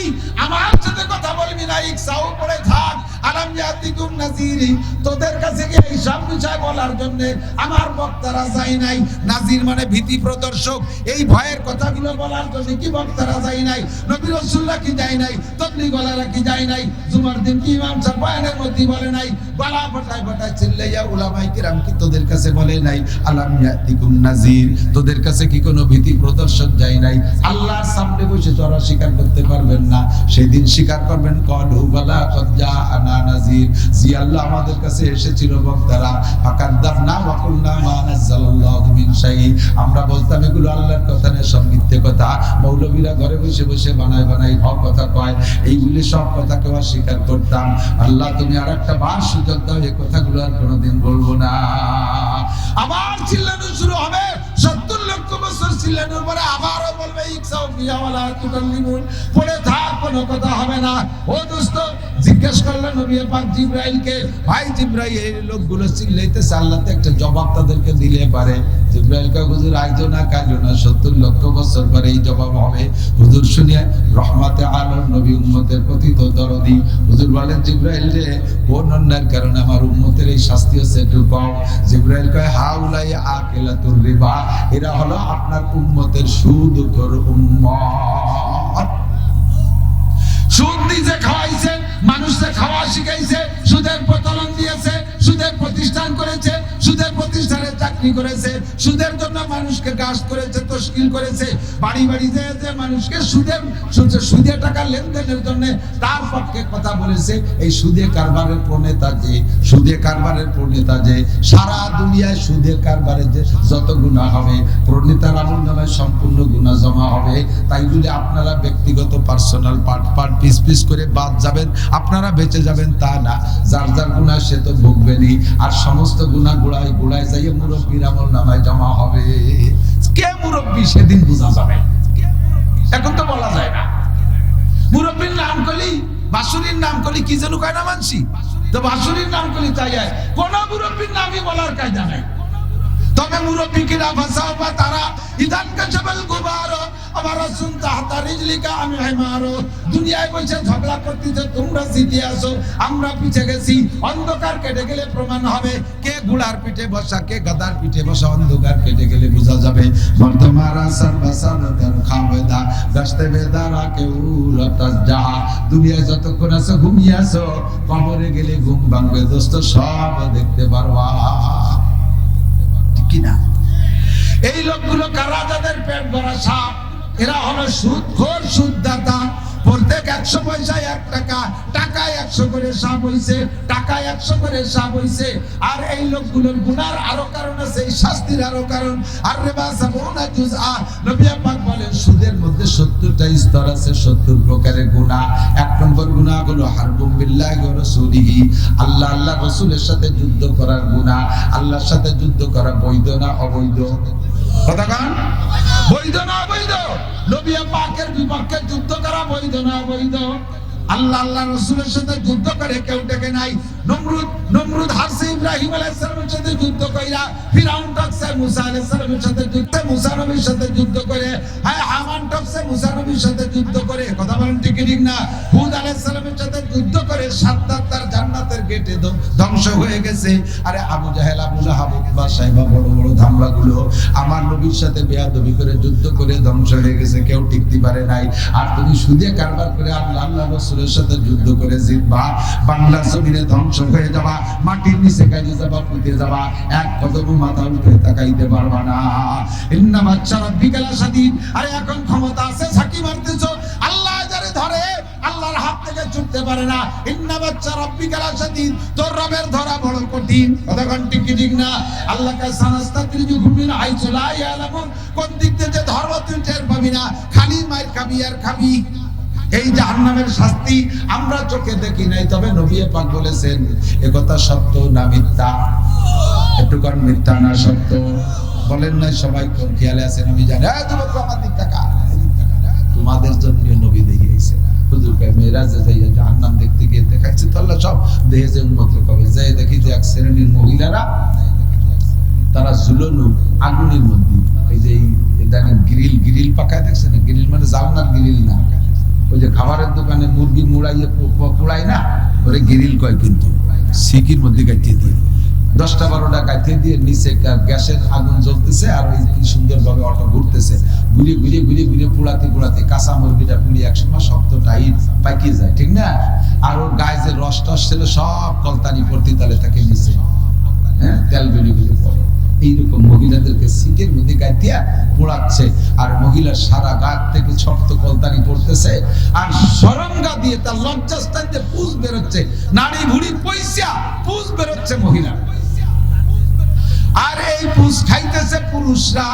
আমার সাথে কথা বলবি না। ইকসাউ, পড়ে থাক। আলাম ইয়াতিকুম নাযির, তোদের কাছে কি এই সব বিষয় বলার জন্য আমার বক্তারা যায় নাই? নাযির মানে ভীতি প্রদর্শক, এই ভয়ের কথাগুলো বলার জন্য কি বক্তারা যায় নাই? নবী রাসূলুল্লাহ কি যায় নাই? তাবলীগ ওয়ালারা কি যায় নাই? জুমার দিন কি ইমাম সাহেব বয়ানের মধ্যে বলে নাই? গলা ফাটায় ফাটায় চিল্লাইয়া উলামায়ে কিরাম কি তোদের কাছে বলে নাই? আলাম ইয়াতিকুম নাযির, তোদের কাছে কি কোনো ভীতি প্রদর্শক যায় নাই? আল্লাহর সামনে বসে যারা স্বীকার করতে পারবেন না, সেদিন স্বীকার করবেন ক্বালু বালা ক্বাদ জাআনা নাযির, জি আল্লাহ আমাদের কাছে এসেছিল বক্তারা। ফাকাদ্দাবনা ওয়া কুলনা মা নাযালাল্লাহু মিন শাই, আমরা বলতাম এগুলো আল্লাহর কথা না, সব মিথ্যে কথা। মৌলবীরা ঘরে বসে বসে বানায় বানায় হক কথা কয়, এইগুলি সব কথাকে অস্বীকার করতাম। আল্লাহ তুমি আরেকটা বার সুযোগ দাও, এই কথাগুলো আর কোনোদিন বলবো না। আবার চিল্লানো শুরু হবে, 70 লক্ষ বছর চিল্লানোর পরে আবারও বলবে ইকসাউ ফিহা ওয়া লা তুকাল্লিমুন, পড়ে থাক, কোনো কথা হবে না। ও দোস্ত, জিজ্ঞেস করলেন নবী পাক জিবরাইলকে, ভাই জিবরাইল এই লোকগুলো চিল্লাইতেছে, আল্লাহ তো একটা জবাব তাদেরকে দিলে পারে। জিবরাইল কয় হুজুর আইজো না কাইজো না, 70 লক্ষ বছর পরে এই জবাব হবে। হুজুর শুনিয়ে রহমাতে আলম নবী উম্মতের প্রতি তো দরদি। হুজুর বলেন জিবরাইল রে, কোন অন্যায়ের কারণে আমার উম্মতের এই শাস্তি হচ্ছে একটু কম। জিবরাইল কয় হাউলাই আকিলাতুর রিবা, এরা হলো আপনার উম্মতের সুদখোর উম্মত। সুদ নিজে খাওয়াইছে, মানুষকে খাওয়া শিখাইছে, সুদের প্রচলন দিয়েছে, সুদের প্রতিষ্ঠান করেছে, সুদের প্রতিষ্ঠানে চাকরি করেছে, সুদের জন্য মানুষকে গাছ করেছে, তশকিল করেছে, বাড়ি বাড়ি যে মানুষকে সুদে টাকা লেনদেনের জন্য তার পক্ষে কথা বলেছে। এই সুদে কারবারের প্রণেতা যে, সুদে কারবারের প্রণেতা যে, সারা দুনিয়ায় সুদে কারবারে যে যত গুনাহ হবে প্রণেতার আমলনামায় সম্পূর্ণ গুনাহ জমা হবে। তাই বলে আপনারা ব্যক্তিগত পার্সোনাল পার্ট পিস পিস করে বাদ যাবেন, আপনারা বেঁচে যাবেন তা না। যার যার গুনাহ সে তো ভুগবেনই, আর সমস্ত গুনাহ গুড়ায় গুড়ায় যাইয়ে মুরব্বীর আমলনামায় জমা হবে। কে মুরব্বী সেদিন বোঝা যাবে, এখন তো বলা যায় না। মুরব্বীর নাম কলি, বাসুরির নাম কলি, কি যেন কয় না মানছি, তো বাসুরির নাম কলি তাই কোন মুরব্বীর নামই বলার কায়দা নাই। তবে মুরব্বী কিরা ভাষাও বা তারা ইদান কাশাবাল গুবার আমার রাসূল তাহতা রিজলিকা আমি হিমারো, দুনিয়ায় বসে ঝগড়া করতেছে, তোমরা জিতে আসো আমরা পিছে গেছি। অন্ধকার কেটে গেলে প্রমাণ হবে কে ঘোড়ার পিঠে বসা, কে গাধার পিঠে বসা। অন্ধকার কেটে গেলে বোঝা যাবে। মর্দমারা সর্বসানদার খাওয়েদা দস্তে বেদারা কে উরাতাস জাহা, দুনিয়ায় যতক্ষণ আছো ঘুমিয়ে আছো, কবরে গেলে ঘুম ভাঙবে দোস্ত, সব দেখতে পারবা। কিনা এই লোকগুলো কারা? যাদের পেট ভরা সাপ, এরা হলো সুদখোর, সুদদাতা। প্রত্যেক 100 পয়সায় 1 টাকা, টাকায় 100 করে সাপ হইছে, টাকায় 100 করে সাপ হইছে। আর এই লোকগুলোর গুনার আরো কারণ আছে, এই শাস্তির আরো কারণ। আর রিবা সাবুনা জুজআ, নবী পাক বলেন সুদের মধ্যে 70টা স্তর আছে, 70 প্রকারের গুনাহ। 1 নম্বর গুনাহ হলো হারবুম বিল্লাহি ওয়া রাসূলিহি, আল্লাহ রাসূলের সাথে যুদ্ধ করার গুনাহ। আল্লাহর সাথে যুদ্ধ করা বৈধ না অবৈধ? কথা কান, বৈধ না অবৈধ? নবী পাকের বিপক্ষে যুদ্ধ করা বৈধ না অবৈধ? আল্লাহ রাসূলের সাথে যুদ্ধ করে কেউ ডেকে নাই। নমরুদ হারছে ইব্রাহিম আলাইহিস সালামের সাথে যুদ্ধ কইরা, ফিরাউন টকছে মুসা আলাইহিস সালামের সাথে যুদ্ধ, মুসা নবীর সাথে যুদ্ধ করে, হ্যাঁ হামান টকছে মুসা নবীর সাথে যুদ্ধ করে। কথা বলেন ঠিক না? হুদ আলাইহিস সালামের সাথে যুদ্ধ করে সাদ্দাত তার জান্নাতের গেটে ধ্বংস হয়ে গেছে। আরে আবু জাহেল, আবু লাহাব, উতবা, সাইবা, বড় বড় ধামরাগুলো আমার নবীর সাথে বেয়াদবি করে যুদ্ধ করে ধ্বংস হয়ে গেছে, কেউ টিকতে পারে নাই। আর তুমি সুদে কারবার করে আল্লাহ রাসূলের সাথে যুদ্ধ করে জিতবা, বাংলা জমিনে ধ্বংস হয়ে যাবা, মাটির নিচে গাইতে যাবা, পুঁতে যাবা, এক কদম মাথা উঠে তাকাইতে পারবা না। ইন্না বাচ্চা রাব্বিকা লাশাদীদ। আরে এখন ক্ষমতা আছে, ঝাঁকি মারতেছো, আল্লাহ যারে ধরে আল্লাহর হাত থেকে ছুটতে পারে না। ইন্না বাচ্চা রাব্বিকা লাশাদীদ, তোর রবের ধরা বড় কঠিন। কতক্ষণ ঠিক কি ঠিক না? আল্লাহ কা সানাস্তাদরিজু মিন হাইসু লা ইয়ালামুন, কোন দিক থেকে যে ধর্ম তুই টের পাবি না, খালি মাইর খাবি আর খাবি। এই জাহান্নামের শাস্তি আমরা চোখে দেখি নাই, তবে নবী পাক বলেছেন একথা সত্য না মিথ্যা? একটু কোন মিথ্যা না সত্য বলেন না? সবাই কোন খেয়ালে আছেন? আমি জানি যুবক আমার দিক টাকা তোমাদের জন্য নবী দেখিয়েছে। হুজুর কে মেরাজে যাইয়া জাহান্নাম দেখতে গিয়ে দেখাইছে তো আল্লাহ সব দেখেছে। উম্মত কবে যাই দেখি যে এক শ্রেণীর মহিলারা তারা ঝুলনো আগুনের মধ্যে, এই যে ইদানিং গ্রিল পাকায় দেখছেন? গ্রিল মানে জালনার গ্রিল না, ওই যে খাবারের দোকানে মুরগি মুড়াইয়ে পোড়ায় না, ওরে গ্রিল কয়, কিন্তু সিকির মধ্যে কাটিয়ে দিয়ে 10টা 12টা কাটিয়ে দিয়ে নিচে গ্যাসের আগুন জ্বলতেছে, আর ওই কি সুন্দর ভাবে অটো ঘুরতেছে, ঘুরে ঘুরে ঘুরে ঘুরে পোড়াতে কাঁচা মুরগিটা পুড়িয়ে একসময় শক্ত টাইট পাকিয়ে যায়, ঠিক না? আর ওর গায়ে যে রস টস ছিল সব কলতানি পড়তে তালে তাকে নিচে, হ্যাঁ, তেল বেরিয়ে পড়ে। এইরকম মহিলাদেরকে সিকের মধ্যে গাইতিয়া পোড়াচ্ছে, আর মহিলার সারা গা থেকে শক্ত কলতানি পড়তেছে, আর সরঙ্গা দিয়ে তার লজ্জাস্থান দিয়ে পুষ বেরোচ্ছে, নাড়ি ভুড়ি পয়সা পুষ বেরোচ্ছে মহিলা। আর এই পুষ খাইতেছে পুরুষরা,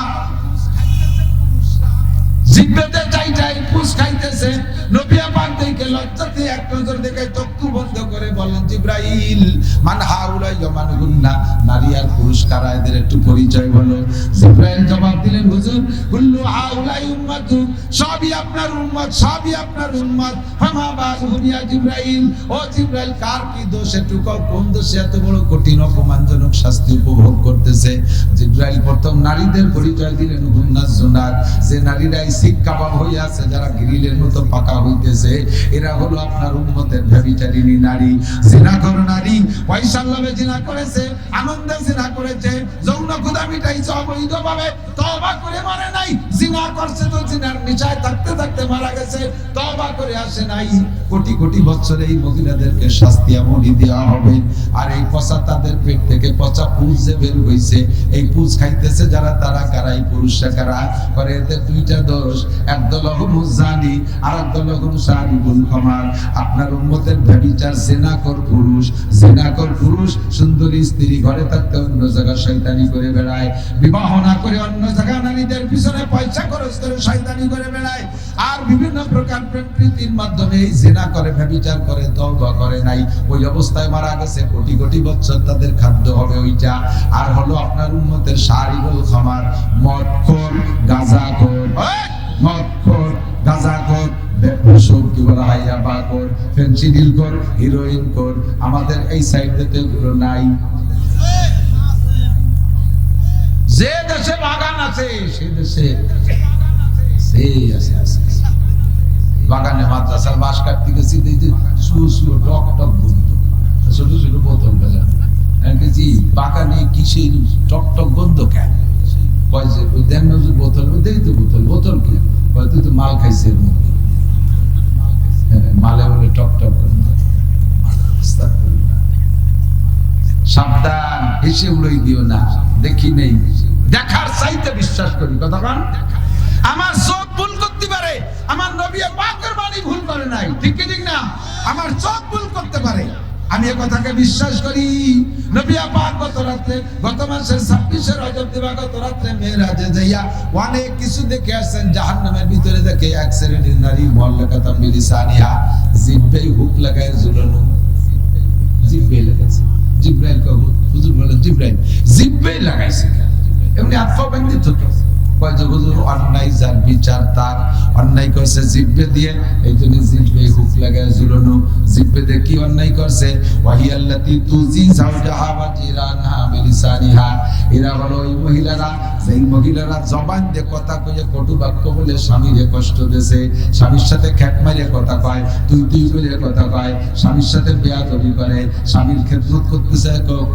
জিব্বেতে চাইটাই পুষ খাইতেছে। নবী পাক দেখে লজ্জাতে এক নজর দেখে চক্ষু বন্ধ করে বলেন, জিবরাইল মান হাউলা ইয়ামান গুন্না, নারী আর পুরুষ কারা, এদের একটু পরিচয় বলো। জিবরাইল জবাব দিলেন, হুজুর কুল্লু হাউলাই উম্মাতু, সবই আপনার উম্মত, সবই আপনার উম্মত। ফামা বালুহুম ইয়া জিবরাইল, ও জিবরাইল কার কি দোষ, একটু কোন দোষে এত বড় কঠিন অপমানজনক শাস্তি উপভোগ করতেছে? জিবরাইল প্রথম নারীদের পরিচয় দিলেন, হুন্নাস জুনাত, যে নারীরাই শিক কাবাব হয়ে আছে, যারা গ্রিলের মতো পাকা হইতেছে, এরা হলো আপনার উম্মতের ব্যভিচারিণী নারী, জিনাখোর নারী। পয়সার লোভে জিনা করেছে, আনন্দে জিনা করেছে, যৌন ক্ষুধা মিটাইছে অবৈধভাবে, তওবা করে মরে নাই। জিনা করছে তো জিনার নিশায় থাকতে থাকতে মারা গেছে, তওবা করে আসে নাই। কোটি কোটি বছর এই মহিলাদেরকে শাস্তি এমনই দেওয়া হবে। আর এই পচা তাদের পেট থেকে পচা পুষ যে বের হইছে, এই পুষ খাইতেছে যারা, তারা কারাই, পুরুষরা কারা করে? এদের দুইটা দোষ, একদল হলো জানি, আর একদল হলো সারিবুল খামার। আপনার উম্মতের ব্যভিচার জিনাকর পুরুষ, জিনাকর পুরুষ সুন্দরী স্ত্রী ঘরে থাকতে অন্য জায়গায় শয়তানি করে বেড়ায়, বিবাহ না করে অন্য জায়গায় নারীদের পিছনে পয়সা খরচ করে শয়তানি করে বেড়ায়, আর বিভিন্ন প্রকার প্রকৃতির মাধ্যমে এই জিনা করে, ব্যভিচার করে, তওবা করে নাই, ওই অবস্থায় মারা গেছে। কোটি কোটি বছর তাদের খাদ্য হবে ওইটা। আর হলো আপনার উম্মতের সারিবুল খামার, মদখোর, গাঁজাখোর, মদখোর, গাঁজাখোর, হিরোইন কর। আমাদের এই সাইডে এগুলো নাই। যে দেশে বাগান আছে সে দেশে বাগানে মাদ্রাসার বাস কাটতে গেছি, টক টক গন্ধ, ছোট ছোট বোতল বেলা বাগানে কিসের টক টক গন্ধ কেন? বোতল বোতল কি তুই তো মাল খাইছে, মালে বলে টক টক গন্ধ। সাবধান, হেসে উড়াই দিও না, দেখি নেই, দেখার চাইতে বিশ্বাস করি। কতক্ষণ আমার চোখ ভুল করতে পারে, আমার নবী পাকের বাণী ভুল করে নাই, ঠিক কি ঠিক না? আমার চোখ ভুল করতে পারে, আমি এই কথাকে বিশ্বাস করি। নবী পাক গত মাসের 26 রজব দিবাগত রাতে মেরাজে যাইয়া অনেক কিছু দেখে আসেন। জাহান্নামের ভিতরে দেখে এক শ্রেণীর নারী মুআল্লাকাতাম বিলিসানিহা, জিহ্বায় হুক লাগায় ঝুলানো, জিহ্বায় লাগাইছে। জিবরাইল কহ, হুজুর বলেন জিবরাইল জিহ্বায় লাগাইছে কেন? এমনি আত্মা বান্ধি তো হুজুর অন্যায় যার বিচার তার, অন্যায় করছে জিহ্বে দিয়ে, এই জন্য জিহ্বে হুক লাগায় ঝুলানো। জিহ্বে দিয়ে কি অন্যায় করছে? ওয়াহিয়াল্লাতি তুজি যাওজাহা ওয়া জিরানহা বিলিসানিহা, এরা হলো ওই মহিলারা, যেই মহিলারা জবান দিয়ে কথা কইয়ে কটু বাক্য বলে স্বামীরে কষ্ট দেছে, স্বামীর সাথে খ্যাট মারিয়ে কথা কয়, তুই তুই বলে কথা কয়, স্বামীর সাথে বেয়াদবি করে, স্বামীর খেদমত করতেছে,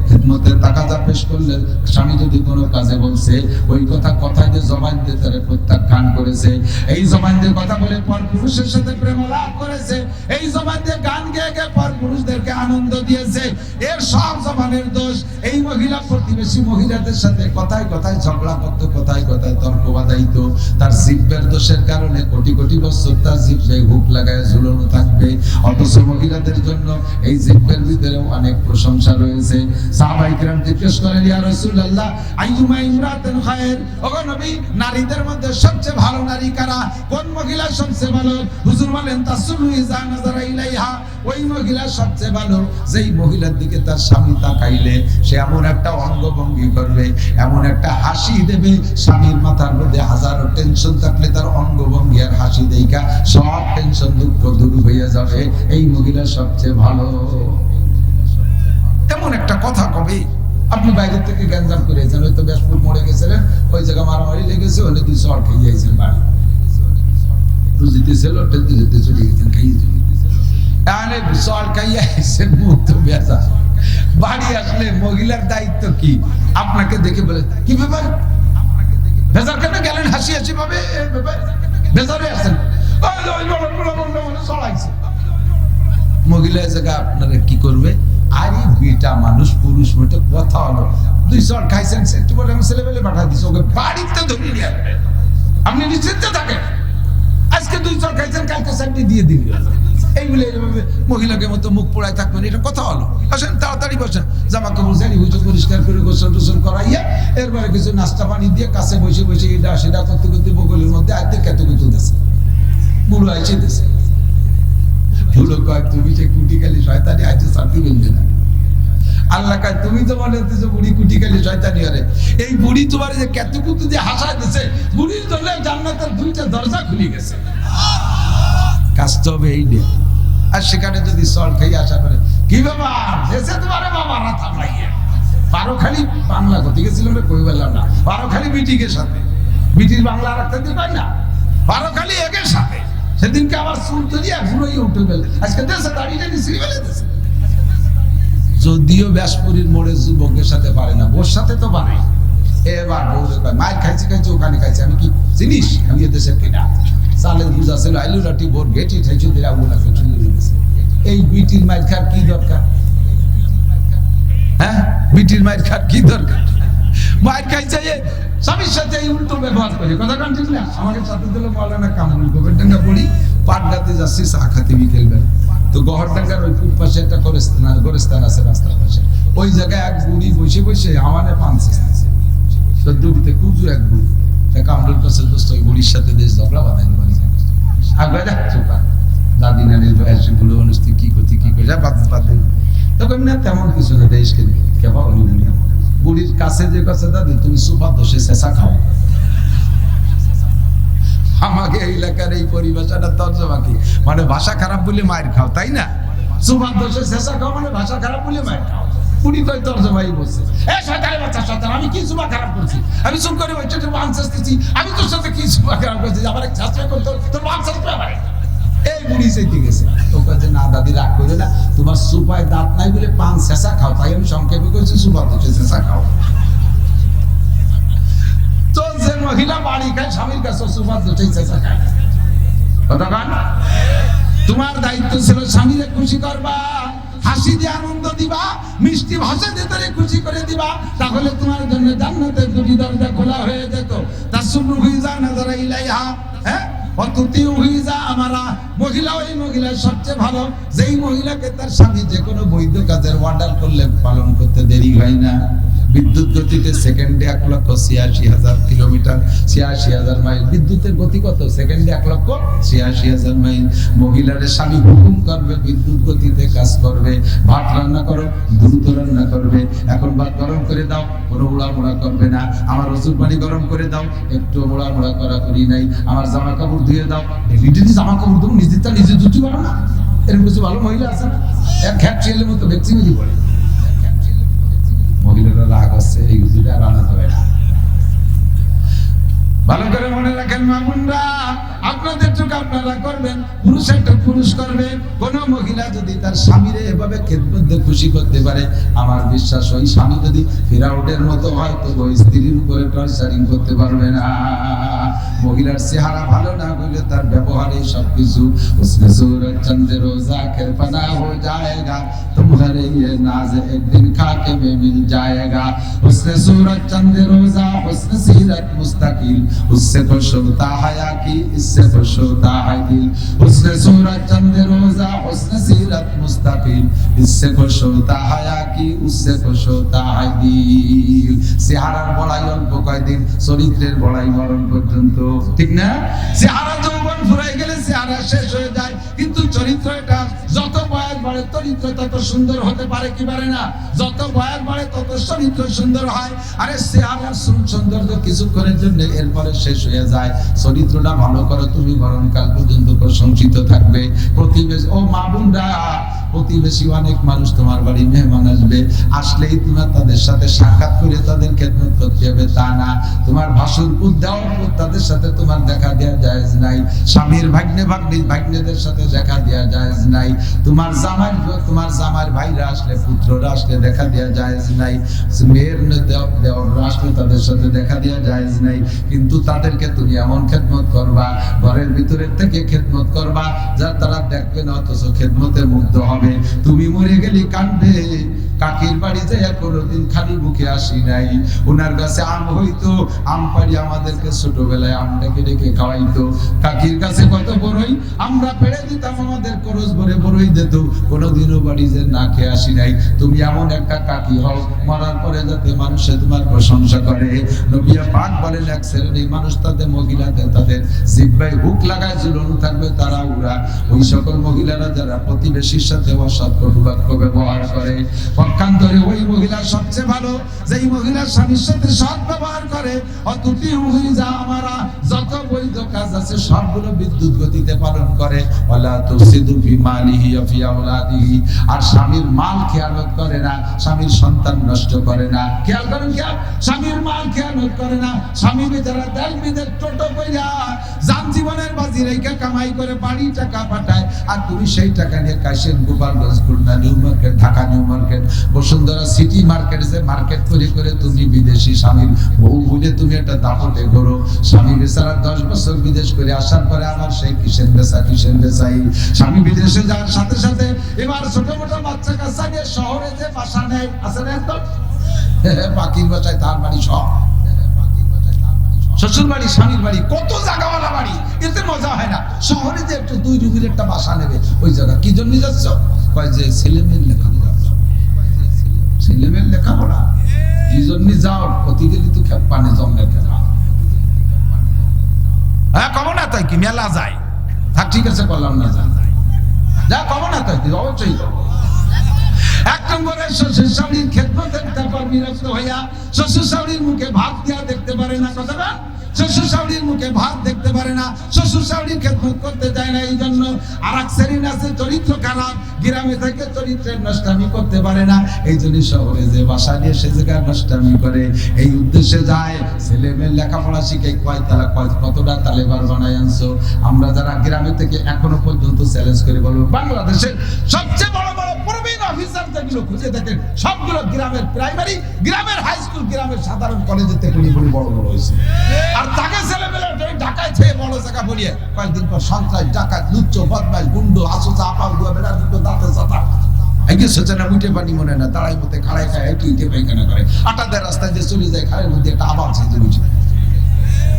খেদমতের তাকাজা পেশ করলে স্বামী যদি কোনো কাজে বলছে, ওই কথায় যে জবান দিয়ে তারা প্রত্যাখ্যান করেছে, এই জবান দিয়ে কথা বলে পর পুরুষের সাথে প্রেম লাভ করেছে, এই জবান দিয়ে গান গেয়ে গিয়ে পর পুরুষদেরকে আনন্দ দিয়েছে, এর সব জবানের দোষ। এই মহিলা প্রতিবেশী মহিলাদের সাথে কথায় কথায় ঝগড়া করতো, কথায় কথায় তর্ক বাঁধাইতো। তার জিহ্বার দোষের কারণে কোটি কোটি বছর তার জিহ্বায় হুক লাগায় ঝুলানো থাকবে। অথচ মহিলাদের জন্য এই জিহ্বার ভিতরে অনেক প্রশংসা রয়েছে। সাহাবায়ে কেরাম জিজ্ঞেস করেন, ইয়া রাসূলুল্লাহ আইয়ুমা ইমরাতিন খায়র, ওগো নবী নারীদের মধ্যে সবচেয়ে ভালো নারী কারা, কোন মহিলা সবচেয়ে ভালো? হুজুর বলেন তাসুরু ইযা নাযারা ইলাইহা, ওই মহিলা সবচেয়ে ভালো যেই মহিলার দিকে তার স্বামী তাকাইলে সে এমন একটা অঙ্গভঙ্গি করবে, এমন একটা হাসি দেবে, স্বামীর মাথার মধ্যে হাজারো টেনশন থাকলে তার অঙ্গভঙ্গি আর হাসি দেখা সব টেনশন দুঃখ দূর হয়ে যাবে। এই মহিলা সবচেয়ে ভালো। এমন একটা কথা কবে আপনি বাইরে থেকে গ্যাঞ্জাম করেছেন, হয়তো ব্যাসপুর মরে গেছিলেন, ওই জায়গা মারামারি লেগেছে, হলে তুই চড় খেয়ে যাইছেন বাড়ি, রুজিতে ছিল টেলতে যেতে চলে গেছেন, খাইয়ে চলে চড় খাইয়ে আসছেন, মুখ তো বেজা। বাড়ি আসলে মহিলার দায়িত্ব কি? আপনাকে দেখে বলে কি ব্যাপার, বেজার কেন গেলেন হাসি হাসি ভাবে, বেজারে আছেন, মহিলা জায়গা আপনারা কি করবে? আরে বেটা মানুষ, পুরুষ মেয়ে কথা হলো, দুই চড় খাইছেন, একটু পরে আমি ছেলে পেলে পাঠা দিচ্ছি, ওকে বাড়িতে ধরে নিয়ে আসবে, আপনি নিশ্চিন্তে থাকেন। আজকে দুই চড় খাইছেন, কালকে চারটি দিয়ে দিন। এইগুলো এইভাবে মহিলাকে মতো মুখ পোড়ায় থাকবেন, এটা কথা হলো? আসেন তাড়াতাড়ি বসেন, জামা কাপড় জানি হইতো পরিষ্কার করে গোসল টোসল করাইয়া এরপরে কিছু নাস্তা পানি দিয়ে কাছে বসে বসে এটা সেটা করতে করতে বগলের মধ্যে আজকে কেটে কুতু দিয়েছে, বুড়ো আইসে দিয়েছে। বুড়ো কয় তুমি সে কুটি খালি শয়তানি আইসে শান্তি বলবে না। আল্লাহ কয় তুমি তো মনে হচ্ছে বুড়ি কুটি খালি শয়তানি হরে, এই বুড়ি তোমার যে কেটে কুতু দিয়ে হাসায় দিয়েছে, বুড়ির জন্য জান্নাতের দুইটা দরজা খুলে গেছে। কাজটা হবে এই নিয়ে। আর সেখানে যদি চল খেয়ে আসা করে কি ব্যাপার দেশে তোমার বাবা রাত আমলাইয়ে পারো খালি বাংলা করতে গেছিলাম, কই বললাম না, পারো খালি বিটিকের সাথে, বিটির বাংলা রাখতে দিতে পাই না, পারো খালি একের সাথে। সেদিনকে আবার চুল তৈরি ঘুরোই উঠে গেল, আজকে দেশে দাঁড়িয়ে নিশ্চয়ই ফেলে দিয়েছে। যদিও ব্যাসপুরীর মোড়ের যুবকের সাথে পারে না, ওর সাথে তো পারে। এবার মায়ের খাইছি খাইছি ওখানে খাইছি, আমি কি জিনিস, আমি এদেশের কিনা চালের বুঝা ছিল, আইলু লাঠি ভোর গেটি ঠাইছি দিয়ে আগুনাকে চুলে গেছে। এই বিটির মায়ের খার কি দরকার? হ্যাঁ, বিটির মায়ের খার কি দরকার? মায়ের খাইছে স্বামীর সাথে এই উল্টো ব্যবহার করে, কথা কান ঠিক না? আমাকে সাথে দিল মৌলানা কামরুল, গোবরডাঙ্গা পড়ি, পাটগাতে যাচ্ছি চা খাতে বিকেলবেলা। তো গহরডাঙ্গার ওই পূর্ব পাশে একটা গোরস্থান আছে রাস্তার পাশে, ওই জায়গায় এক বুড়ি বসে বসে আমানে পান শেষতেছে। তো দুটিতে কুজু এক বুড়ি, কামরুল কাছে দোস্ত ওই বুড়ির সাথে দেশ ঝগড়া বাঁধাইনি বাড়ি আগে যা চোখা দাদি নানির বয়সে বুড়ো মানুষ কি করছি কি করে বাদ তখন না তেমন কিছু না, দেশকে কেমন বুড়ি বুড়ির কাছে যে কাছে দাদি তুমি সুপার দোষে শেষা খাও। আমাকে এই এলাকার এই পরিভাষাটা তর্জমা কি, মানে ভাষা খারাপ বলে মায়ের খাও, তাই না? সুপার দোষে শেষা খাও মানে ভাষা খারাপ বলে মায়ের খাও। বুড়ি কই তর্জমাই বলছে, এ শয়তানের বাচ্চা শয়তান, আমি কি সুপা খারাপ করছি? আমি চুপ করে বসে আনসার দিচ্ছি, আমি তোর সাথে কি সুপা খারাপ করছি? আমার এক শাস্ত্র করতো তোর আনসার পারে। এই বুড়ি চাইতে গেছে, তো কাছে না দাদি রাগ করে না, তোমার সুপায় দাঁত নাই বলে পান শেষা খাও, তাই আমি সংক্ষেপে করেছি সুপার দোষে শেষা খাও। তো যে মহিলা বাড়ি খায় স্বামীর কাছে সুপার দোষে শেষা খায়, কথা কান? তোমার দায়িত্ব ছিল স্বামীরে খুশি করবা, হাসি দিয়ে আনন্দ দিবা, মিষ্টি ভাষা দিয়ে তারে খুশি করে দিবা, তাহলে তোমার জন্য জান্নাতের দুটি দরজা খোলা হয়ে যেত। তাসুরু হুইজা নাযারা ইলাইহা, হ্যাঁ অতুতি হুইজা আমারা। মহিলা ওই মহিলা সবচেয়ে ভালো যেই মহিলাকে তার স্বামী যে কোনো বৈধ কাজের অর্ডার করলে পালন করতে দেরি হয় না। বিদ্যুৎ গতিতে সেকেন্ডে 1,86,000 কিলোমিটার, 86,000 মাইল। বিদ্যুতের গতি কত? সেকেন্ডে 1,86,000 মাইল। মহিলার স্বামী হুকুম করবে, বিদ্যুৎ গতিতে কাজ করবে। ভাত রান্না করো, দ্রুত রান্না করবে। এখন ভাত গরম করে দাও, কোনো মোড়া করবে না। আমার রসুন পানি গরম করে দাও, একটু মোড়া করা করি নাই। আমার জামা কাপড় ধুয়ে দাও, ডেলি জামা কাপড় ধুবো, নিজেরটা নিজে ধুতে পারো না? এরকম কিছু ভালো মহিলা আছে না? এক ঘ্যাট ছেলের মতো ব্যক্তি মেজি পড়ে। মহিলারা রাগ আসছে, এই হুজুরে আর আনা যাবে না। ভালো করে মনে রাখেন মা বোনরা, আপনাদের চোখ আপনারা করবেন, পুরুষেরটা পুরুষ করবে। কোন মহিলা যদি তার স্বামীরে এভাবে খেদমত দিয়ে খুশি করতে পারে, আমার বিশ্বাস ওই স্বামী যদি ফিরাউনের মতো হয় তো ওই স্ত্রীর উপরে টর্চারিং করতে পারবে না। মহিলার চেহারা ভালো না হইলে তার ব্যবহারে সবকিছু। উসনে सूरज चंद रोजा के फना हो जाएगा तुम्हारे ये नाज एक दिन खाके में मिल जाएगा। उसने सूरज चंद रोजा हुस्न सीरत मुस्तकिल उससे खुश होता हया की इससे खुश होता है दिल। उसने सूरज चंद रोजा हुस्न सीरत मुस्तकिल इससे खुश होता हया की उससे खुश होता है दिल। চেহারার বড়াই অল্প কয়দিন, চরিত্রের বড়াই মরণ পর্যন্ত, ঠিক না? চেহারা যৌবন ফুরাই গেলে চেহারা শেষ হয়ে যায়, কিন্তু চরিত্র এটা যত বয়স বাড়ে চরিত্র তত সুন্দর হতে পারে কি পারে না? যত বয়স বাড়ে তত চরিত্র সুন্দর হয়। আরে চেহারার সৌন্দর্য কিছুক্ষণের জন্য, এরপরে শেষ হয়ে যায়। চরিত্রটা ভালো করো, তুমি মরণকাল পর্যন্ত প্রশংসিত থাকবে। প্রতিবেশী ও মা বোনরা, প্রতিবেশী অনেক মানুষ তোমার বাড়ি মেহমান আসবে, আসলেই তোমার তাদের সাথে সাক্ষাৎ করে তাদের খেদমত করতে হবে তা না। তোমার ভাষণ দেওয়ার পর তাদের সাথে তোমার দেখা দেওয়া জায়েজ নাই। স্বামীর ভাগ্নেদের সাথে দেখা দেওয়া জায়েজ নাই। তোমার জামার ভাইরা আসলে, পুত্ররা আসলে দেখা দেওয়া জায়েজ নাই। মেয়ের দেওররা আসলে তাদের সাথে দেখা দেওয়া জায়েজ নাই। কিন্তু তাদেরকে তুমি এমন খেদমত করবা, ঘরের ভিতরের থেকে খেদমত করবা যা তারা দেখবে না, অথচ খেদমতে মুগ্ধ হবে। তুমি মরে গেলি কাঁদবে। কাকির বাড়ি যায় কোনোদিন খালি মুখে আসি নাই। ওনার কাছে আম হইতো, আম পাড়ি আমাদেরকে ছোটবেলায় আম ডেকে ডেকে খাওয়াইতো। কাকির কাছে কত বড়ই আমরা পেড়ে দিতাম, আমাদের খরচ ভরে বড়ই দিত। কোনোদিনও বাড়ি যে না খেয়ে আসি নাই। তুমি এমন একটা কাকি হও, মরার পরে যাতে মানুষে তোমার প্রশংসা করে। নবী পাক বলেন, এক শ্রেণীর মানুষ তাদের মহিলাদের তাদের জিহ্বায় হুক লাগায় ঝুলানো থাকবে, তারা ওরা ওই সকল মহিলারা যারা প্রতিবেশীর সাথে অসৎ বাক্য ব্যবহার করে। পক্ষান্তরে ওই মহিলা সবচেয়ে ভালো, যেই মহিলা স্বামীর সাথে সৎ ব্যবহার করে। অতুতি যা আমারা যত বৈধ কাজ আছে সবগুলো বিদ্যুৎ গতিতে পালন করে। ওয়ালা তুসিদু ফি মালিহি ওয়া ফি আওলাদিহি, আর স্বামীর মাল খেয়ানত করে না, স্বামীর সন্তান নষ্ট করে না। খেয়াল করেন, খেয়াল, স্বামীর মাল খেয়ানত করে না। স্বামী বেচারা দেশ বিদেশ টোটো কইরা যান জীবনের বাজি রেখে কামাই করে বাড়ি টাকা পাঠায়, আর তুমি সেই টাকা নিয়ে Kashim, Gopalganj, Khulna, new market, Dhaka new market, Bashundhara city market, যে মার্কেট করে করে তুমি বিদেশি স্বামীর বউ বলে তুমি একটা দাপটে করো। স্বামী বেচারা 10 বছর বিদেশ করে আসার পরে আমার সেই কিসেন বেচাই। স্বামী বিদেশে যাওয়ার সাথে সাথে এবার ছোট মোটো বাচ্চা কাচ্চা নিয়ে শহরে যে বাসা নেয়, আছে না একদম পাখির বাসায় তার বাড়ি, সব শ্বশুর বাড়ি, স্বামীর বাড়ি, কত জায়গাওয়ালা বাড়ি, এতে মজা হয় না। শহরে যে একটু 2 রুমের একটা বাসা নেবে, ওই জায়গা কি জন্য যাচ্ছ? কয় যে ছেলেমেয়ের লেখাপড়া, ছেলেমেয়ের লেখাপড়া কি জন্য যাও? প্রতি গেলি তো পানে জঙ্গলের খেলা। হ্যাঁ, কমো না তাই কি মেলা যায়? থাক, ঠিক আছে, করলাম না, যা কমো না তাই কি, অবশ্যই এক নম্বরে শ্বশুর শাশুড়ির খেদমতের তারপর বিরক্ত হইয়া শ্বশুর শাশুড়ির মুখে ভাত দেওয়া দেখতে পারে না। কথাটা, শ্বশুর শাশুড়ির মুখে ভাত দেখতে পারে না, শ্বশুর শাশুড়ির খেদমত করতে চায় না। এই জন্য আর এক শ্রেণী আছে চরিত্র খারাপ, গ্রামে থেকে চরিত্রের নষ্টামি করতে পারে না। এই জন্য শহরে যে বাসা নিয়ে সে জায়গায় নষ্টামি করে, এই উদ্দেশ্যে যায়। ছেলে মেয়ের লেখাপড়া শিখে কতটা তালেবার বানায় আনছো। আমরা যারা গ্রামে থেকে এখনো পর্যন্ত চ্যালেঞ্জ করে বলবো, বাংলাদেশের সবচেয়ে বড় বড় প্রবীণ অফিসার যেগুলো খুঁজে দেখেন, সবগুলো গ্রামের প্রাইমারি, গ্রামের হাই স্কুল, গ্রামের সাধারণ কলেজের থেকে বড় বড় হয়েছে। আর তাকে ছেলেমেয়েরা ঢাকায় থেকে বড় জায়গা বলিয়ে কয়েকদিন পর সন্ত্রাস, ডাকাত, লুচ্চ, বদমাইশ, গুন্ডো, আসোচা, আপাল গুয়া, বেড়া দুটো দাঁতে চাতা, এগিয়ে সোচনা মুঠে পানি মনে না, তারাই মধ্যে খাড়াই খায়, একটু ইটে পায়খানা করে, আটাদের রাস্তায় যে চলে যায়, খাড়ের মধ্যে একটা আবার ছেড়ে বুঝে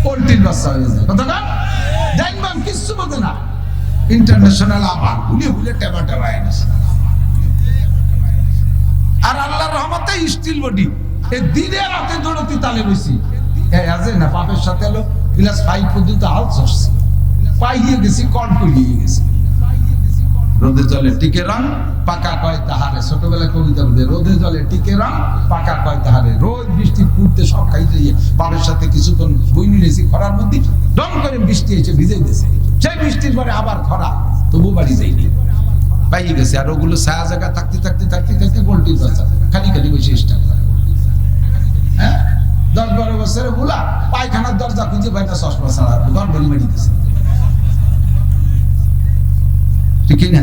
পোল্ট্রির বাচ্চা হয়ে যায়। কথাটা দেখবেন, কিচ্ছু বোঝে না। ইন্টারন্যাশনাল আবার ভুলে টেবা এনেছে। আর আল্লাহর রহমতে স্টিল বডি, এই দিনে রাতে দৌড়তি তালে বসি না, বাপের সাথে এলো ক্লাস 5 পর্যন্ত হাল চড়ছে, পাইয়ে গেছি, কল করিয়ে গেছি। রোদে জলে টিকে রং পাকা কয় তাহারে, ছোটবেলায় কবিতা বলতে, রোদে জলে টিকে রং পাকা কয় তাহারে। রোদ বৃষ্টি পুড়তে সব খাইতে গিয়ে বাপের সাথে কিছুক্ষণ বই নিয়েছি খরার মধ্যে, ডং করে বৃষ্টি এসে ভিজে গেছে। সেই বৃষ্টির পরে আবার খরা, তবু বাড়ি যাইনি, পাইয়ে গেছে। আর ওগুলো ছায়া জায়গা থাকতে পোল্ট্রির বাচ্চা খালি বসে স্টার্ট করে। হ্যাঁ, 10-12 বছরের বুলা পায়খানার দরজা খুঁজে পায় না, চশমা ছাড়া গড়বড়ি মেরে দিতেছে, ঠিক না?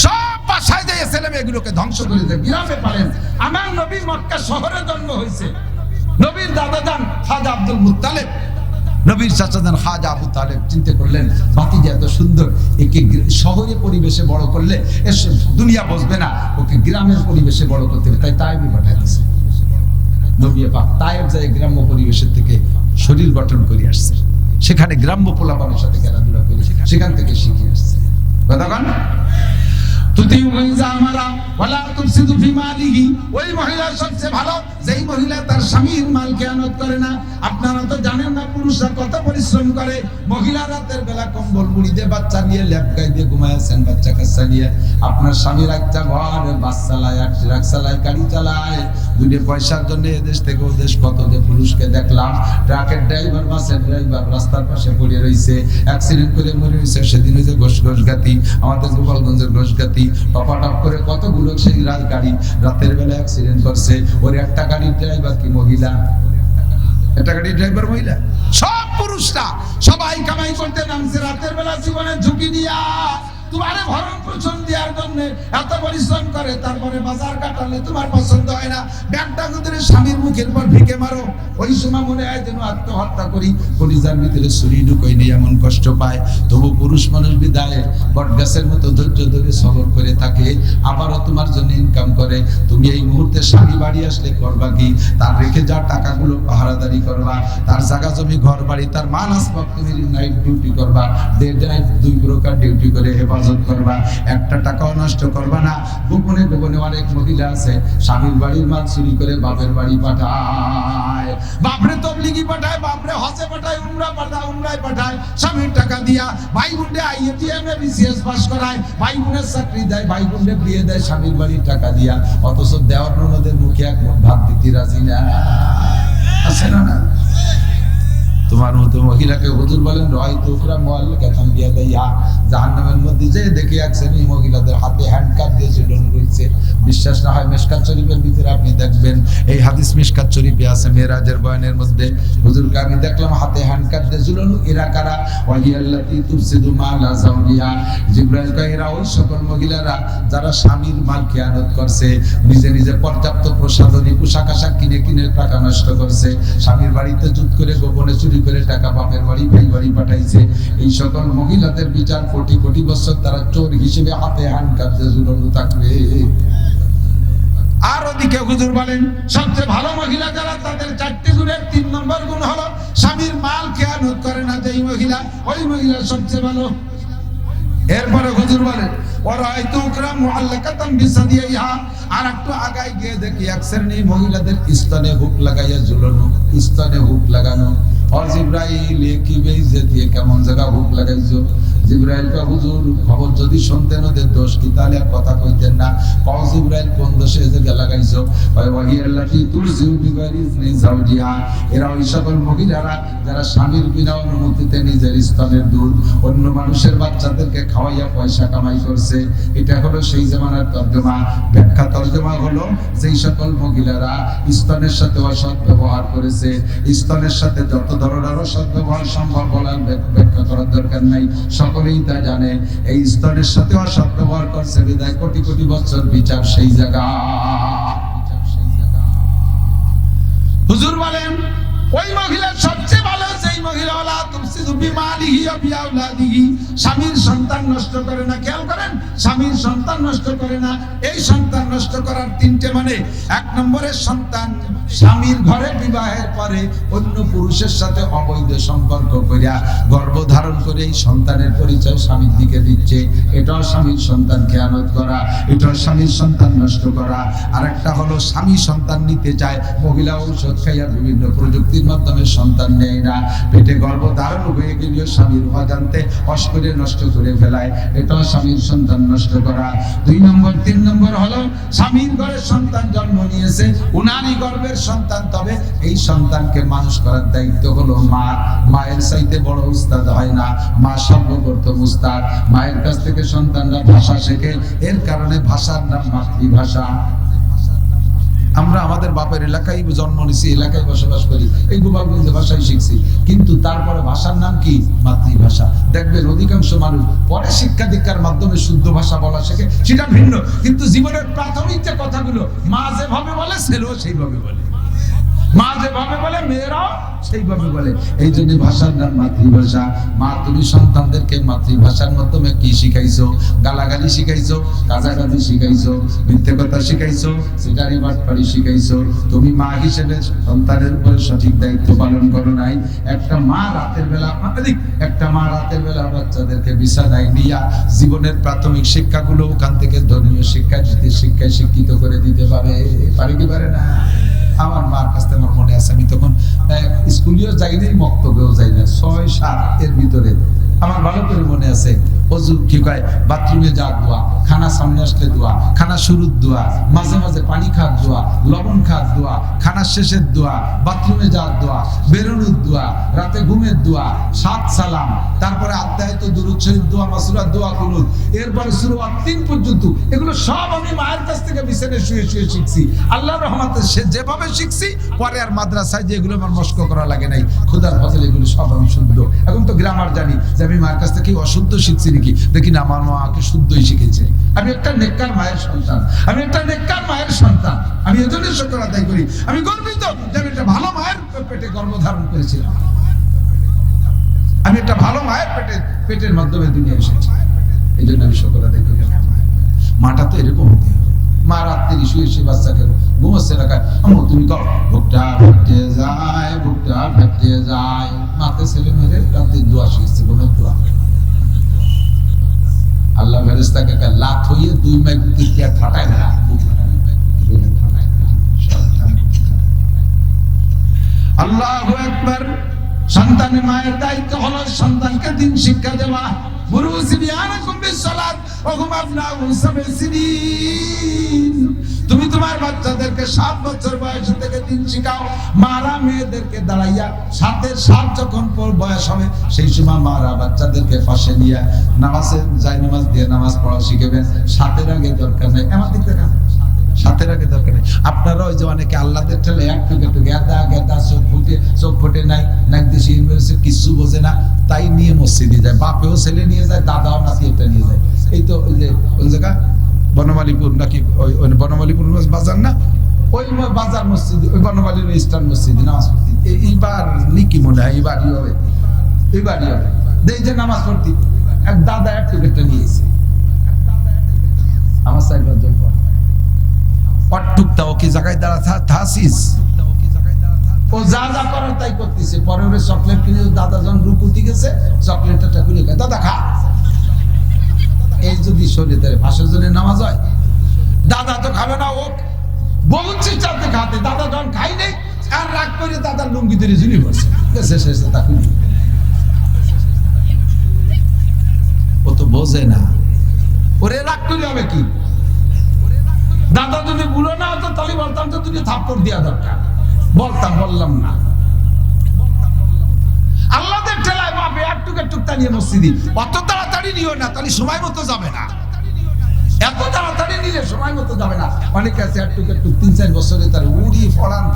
সব বাসায় দিয়ে ছেলে মেয়েগুলোকে ধ্বংস করে দেয়, গ্রামে পালেন। আমার নবী মক্কা শহরে জন্ম হয়েছে। নবীর দাদা যান খাজা আব্দুল মুত্তালিব নবীর চাচাজান খাজা আবু তালেব চিন্তা করলেন, ভাতিজা এত সুন্দর, একে শহরে পরিবেশে বড় করলে দুনিয়া বসবে না, ওকে গ্রামের পরিবেশে বড় করতে হবে। তাই তাইবই পাঠায় দিয়েছে। নবী পাক তায়েব যায় গ্রাম্য পরিবেশের থেকে শরীর গঠন করে আসছে, সেখানে গ্রাম্য পোলাপানের সাথে খেলাধুলা করে সেখান থেকে শিখে আসছে। কতক্ষণ ওই মহিলা সবচেয়ে ভালো যেই মহিলা তার স্বামীর মাল খেয়ানত করে না। আপনারা তো জানেন না পুরুষরা কত পরিশ্রম করে। মহিলা রাতের বেলা কম্বল মুড়ি দিয়ে বাচ্চা নিয়ে ল্যাপ গায়ে দিয়ে ঘুমাইছেন, বাচ্চা কাচ্চা নিয়ে। আপনার স্বামীর একটা ঘর, বাস চালায়, ট্রাক চালায়, গাড়ি চালায়, দুটো পয়সার জন্য এদেশ থেকে ওদেশ কত যে পুরুষকে দেখলাম। ট্রাকের ড্রাইভার, বাসের ড্রাইভার রাস্তার পাশে পড়ে রয়েছে, অ্যাক্সিডেন্ট করে মরে রয়েছে। সেদিন ওই যে ঘোষগাতি, আমাদের গোপালগঞ্জের ঘোষগাতি, টপাটপ করে কতগুলো সেই গাড়ি রাতের বেলা অ্যাক্সিডেন্ট করছে। ওর একটা গাড়ির ড্রাইভার কি মহিলা? একটা গাড়ির ড্রাইভার মহিলা? সব পুরুষরা সবাই কামাই করতে নামছে রাতের বেলা জীবনের ঝুঁকি নিয়া। তোমারে ভরণ পোষণ দেওয়ার জন্য এত পরিশ্রম করে, তারপরে বাজার কাটালে তোমার পছন্দ হয় না, ব্যাগটা গুদরে স্বামীর মুখের পর ভিকে মারো। ওই সময় মনে হয় যেন আত্মহত্যা করি, কলিজার ভিতরে ছুরি ঢুকোই নেই, এমন কষ্ট পায়। তবু পুরুষ মানুষ বিদায় বটগাছের মতো ধৈর্য ধরে সবর করে থাকে, আবারও তোমার জন্য ইনকাম করে। তুমি এই মুহূর্তে স্বামী বাড়ি আসলে করবা কি? তার রেখে যা টাকাগুলো পাহারাদারি করবা, তার জায়গা জমি ঘর বাড়ি তার মাল আসবাব তুমি নাইট ডিউটি করবা, ডে নাইট 2 প্রকার ডিউটি করে হেফাজত করবা, একটা টাকাও নষ্ট করবা না। গোপনে গোপনে অনেক মহিলা আছে স্বামীর বাড়ির মাল চুরি করে বাপের বাড়ি পাঠায়, বাপরে তবলিগি পাঠায়, বাপরে হজে পাঠায়, উমরায় পাঠায়, স্বামীর টাকা দিয়া। ভাই বোনরে আইএটিএম এ বিসিএস পাস করায়, ভাই বোনের চাকরি দেয়, ভাই বোনরে বিয়ে দেয় স্বামীর বাড়ির টাকা দিয়া। অথচ দেওয়ার ননদের মুখে এক মুঠ ভাত দিতে রাজি না। আছে না? না তোমার মতো মহিলাকে হুজুর বলেন রয়তো উকরা মুআল্লাকাতান বিয়াদাইহা, জাহান্নামের মধ্যে যে দেখে এক শ্রেণীর মহিলাদের হাতে হ্যান্ডকাপ দিয়ে ঝুলানো রয়েছে। বিশ্বাস না হয় মিশকাত শরীফের ভিতরে আপনি দেখবেন, এই হাদিস মিশকাত শরীফে আছে মেরাজের বয়ানের মধ্যে। হুজুরকে আমি দেখলাম হাতে হ্যান্ডকাপ দিয়ে ঝুলানো। এরা কারা? ওয়াহিয়াল্লাতী তুফসিদু মালা যাওজিহা। জিবরাইল কয় এরা ওই সকল মহিলারা যারা স্বামীর মাল খেয়ানত করছে, নিজে নিজে পর্যাপ্ত প্রসাধনী পোশাক আশাক কিনে কিনে টাকা নষ্ট করছে, স্বামীর বাড়িতে জুত করে গোপনে চুরি করে টাকা বাপের বাড়ি ভাই বাড়ি পাঠাইছে। এই সকল মহিলাদের বিচার কোটি কোটি বছর তারা চোর হিসেবে হাতে হ্যান্ডকাপ দিয়ে ঝুলানো থাকবে। আর ওদিকে হুজুর বলেন সবচেয়ে ভালো মহিলা যারা, তাদের 4টি গুণের 3 নম্বর গুণ হলো স্বামীর মাল খেয়ানত করে না যেই মহিলা, ওই মহিলা সবচেয়ে ভালো। এরপরে হুজুর বলেন ওরাইতু উকরা মুআল্লাকাতান বিসাদিহা। আর একটু আগায় গিয়ে দেখি এক শ্রেণীর মহিলাদের স্তনে হুক লাগাইয়া ঝুলানো, স্তনে হুক লাগানো। ও জিবরাইল কি বেইজ্জতি, কেমন জায়গা হুক লাগাইছো? জিবরাইল কা হুজুর খবর যদি শুনতেন ওদের দোষ কি তাহলে আর কথা কইতেন না। কও জিবরাইল কোন দোষে জায়গা লাগাইছো? ওই ওয়াহিয়াল্লাতী তুরজিউ বিগাইরিজনি যাওজিহা। এরা ওই সকল মহিলারা যারা স্বামীর বিনা অনুমতিতে নিজের স্তনের দুধ অন্য মানুষের বাচ্চাদেরকে খাওয়াইয়া পয়সা কামাই করছে। এটা হলো সেই জামানার তর্জমা। ব্যাখ্যা তর্জমা হলো যেই সকল মহিলারা স্তনের সাথে অসৎ ব্যবহার করেছে, স্তনের সাথে যত ধরনের অসৎ ব্যবহার সম্ভব বলার ব্যাখ্যা করার দরকার নাই, সকলেই তা জানে। এই স্তনের সাথে অসৎ ব্যবহার করছে বিদায় কোটি কোটি বছর বিচার সেই জায়গা। হুজুর বলেন ওই মহিলা সবচেয়ে ভালো যেই মহিলা ওয়ালা তুফসিদু বিমালিহি ওয়া বিআওলাদিহি, স্বামীর সন্তান নষ্ট করে না। খেয়াল করেন, স্বামীর সন্তান নষ্ট করে না। এই সন্তান নষ্ট করার 3টে মানে, 1 নম্বরের সন্তান স্বামীর ঘরে বিবাহের পরে অন্য পুরুষের সাথে অবৈধ সম্পর্ক করিয়া গর্ভধারণ করে এই সন্তানের পরিচয় স্বামীর দিকে দিচ্ছে, এটাও স্বামীর সন্তান খেয়ানত করা, এটাও স্বামীর সন্তান নষ্ট করা। আরেকটা হলো স্বামী সন্তান নিতে চায়, মহিলা ঔষধ খাইয়া বিভিন্ন প্রযুক্তির মাধ্যমে সন্তান নেয় না, পেটে গর্ভধারণ হয়ে গেলেও স্বামীর অজান্তে অস্করে নষ্ট করে ফেলায়, এটাও স্বামীর সন্তান নষ্ট করা। 2 নম্বর 3 নম্বর হলো স্বামীর ঘরে সন্তান জন্ম নিয়েছে, উনারই গর্ভের সন্তান, তবে এই সন্তানকে মানুষ করার দায়িত্ব হলো মা। মায়ের চাইতে বড় উস্তাদ হয় না, মা সর্বপ্রথম উস্তাদ। মায়ের কাছ থেকে সন্তানরা ভাষা শেখে, এর কারণে ভাষার নাম মাতৃভাষা। আমরা আমাদের বাপের এলাকায় জন্ম নিয়েছি, এলাকায় বসবাস করি, এই গোপালগঞ্জ ভাষাই শিখছি, কিন্তু তারপরে ভাষার নাম কি? মাতৃভাষা। দেখবেন অধিকাংশ মানুষ পরে শিক্ষা দীক্ষার মাধ্যমে শুদ্ধ ভাষা বলা শেখে, সেটা ভিন্ন, কিন্তু জীবনের প্রাথমিক যে কথাগুলো মা যেভাবে বলে ছেলেও সেইভাবে বলে। মা যেভাবে বলে মেয়েরাও সেইভাবে বলে। এই জন্য ভাষার নাম মাতৃভাষা। মা তুমি সন্তানদেরকে মাতৃভাষার মাধ্যমে কি শিখাইছো? গালাগালি শিখাইছো, কাজাকাজি শিখাইছো, মিথ্যে কথা শিখাইছো, সিটারি বাটপাড়ি শিখাইছো। তুমি মা হিসেবে সন্তানের উপরে সঠিক দায়িত্ব পালন করো নাই। একটা মা রাতের বেলা বাচ্চাদেরকে বিছানায় নিয়া জীবনের প্রাথমিক শিক্ষাগুলো ওখান থেকে ধর্মীয় শিক্ষায় শিক্ষিত করে দিতে পারে কি পারে না? আমার মার কাছ থেকে আমার মনে আছে, আমি তখন স্কুলেও যাই নাই, মক্তবেও যাই না, 6-7 এর ভিতরে আমার ভালো করে মনে আছে। অজু কি কয়, বাথরুমে যাওয়ার দোয়া, খানা সামনে আসলে দোয়া, খানা শুরুর দোয়া, মাঝে মাঝে পানি খাওয়ার দোয়া, লবণ খাওয়ার দোয়া, খানার শেষের দোয়া, বাথরুমে যাওয়ার দোয়া, বেরোনোর দোয়া, রাতে ঘুমের দোয়া, 7 সালাম, তারপরে আত্মায়িত দুরূদ শরীফ দোয়া, মাসুরাত দোয়া, কুনুত, এরপরে শুরু 3 পর্যন্ত। এগুলো সব আমি মায়ের কাছ থেকে বিছানায় শুয়ে শুয়ে শিখছি। আল্লাহর রহমতে সে যেভাবে শিখছি, পরে আর মাদ্রাসায় যেগুলো আমার মস্ক করা লাগে নাই। খোদার ফজলে এগুলো সব আমি শুদ্ধ। এখন তো গ্রামার জানি যে আমি মায়ের কাছ থেকে অশুদ্ধ শিখছি নাকি, দেখি না আমার মাকে শুদ্ধই শিখেছে। আমি একটা নেককার মায়ের সন্তান, আমি এজন্য শুকর আদায় করি। আমি গর্বিত যে আমি একটা ভালো মায়ের পেটে গর্ভধারণ করেছিলাম, আমি একটা ভালো মায়ের পেটের মাধ্যমে দুনিয়া এসেছি। এই জন্য আমি শুকর আদায় করি। মাটা তো এরকম হতে হবে। মা রাত্রি শুয়ে শুয়ে বাচ্চাকে ঘুমাচ্ছে রাখায়, আম্মু তুমি কর, বুকটা ফেটে যায়। মাকে ছেলে মেরে রাত্রি দোয়া শিখছে, ঘুমের দোয়া। আল্লাহ ফেরেশতাকে লাত হইয়ে 2 মাইল দিয়ে ফাটায় না, আল্লাহু আকবার। সন্তানের মায়ের দায়িত্ব হলো সন্তানকে দিন শিক্ষা দেওয়া। তুমি তোমার বাচ্চাদেরকে 7 বছর বয়স থেকে দিন শিখাও। মারা মেয়েদেরকে দাঁড়াইয়া 7 যখন বয়স হবে, সেই সময় মারা বাচ্চাদেরকে পাশে নিয়ে নামাজে নামাজ দিয়ে নামাজ পড়া শিখাবেন। 7 আগে দরকার নেই, আমার দিক থেকে 7 আগে দরকার নেই। আপনারা ওই যে অনেকে আল্লাহদের ঠেলে একটু গেদা চোখ ফুটে নাই, নাক দেশি ইউনিভার্সিটি কিছু বোঝে না, তাই নিয়ে মসজিদে যায়। বাপেও ছেলে নিয়ে যায়, দাদাও নাতি এটা নিয়ে যায়। এই তো ওই যে ওই জায়গা বনমালীপুর নাকি, ওই বনমালীপুর বাজার না, ওই বাজার মসজিদ, ওই বনমালীর ইস্টার্ন মসজিদ নামাজ পড়তি। এইবার কি মনে হয় এইবারই হবে এই যে নামাজ পড়তি, এক দাদা একটু একটা নিয়েছে, আমার 4-5 জন পর অটুকটা ও কি জায়গায় দাঁড়া থাসিস, ও যা করার তাই করতেছে। পরে ওরে চকলেট কিনে দাদা যখন রুকুতি গেছে, চকলেটটা খুলে খায়, দাদা খা। এই যদি শরীরে তার ভাষার জন্য নামাজ হয়, দাদা তো খাবে না, ও বলছে চাতে খাতে। দাদা যখন খাই নেই আর রাগ করে দাদার লুঙ্গি ধরে ঝুলি পড়ছে, শেষে তা খুলি। ও তো বোঝে না, ওরে রাগ করলে হবে কি? দাদা যদি বুড়ো না হতো তাহলে বলতাম তো তুমি থাপ্পড় দেওয়া দরকার, বললাম না। আল্লাহদের ঠেলায় বাপে একটুক টানিয়ে মসজিদি। অত তাড়াতাড়ি নিও না, তাহলে সময় মতো যাবে না। এত তাড়াতাড়ি নিলে সময় মতো যাবে না। অনেকে আছে একটুক 3-4 বছরে তার উড়ি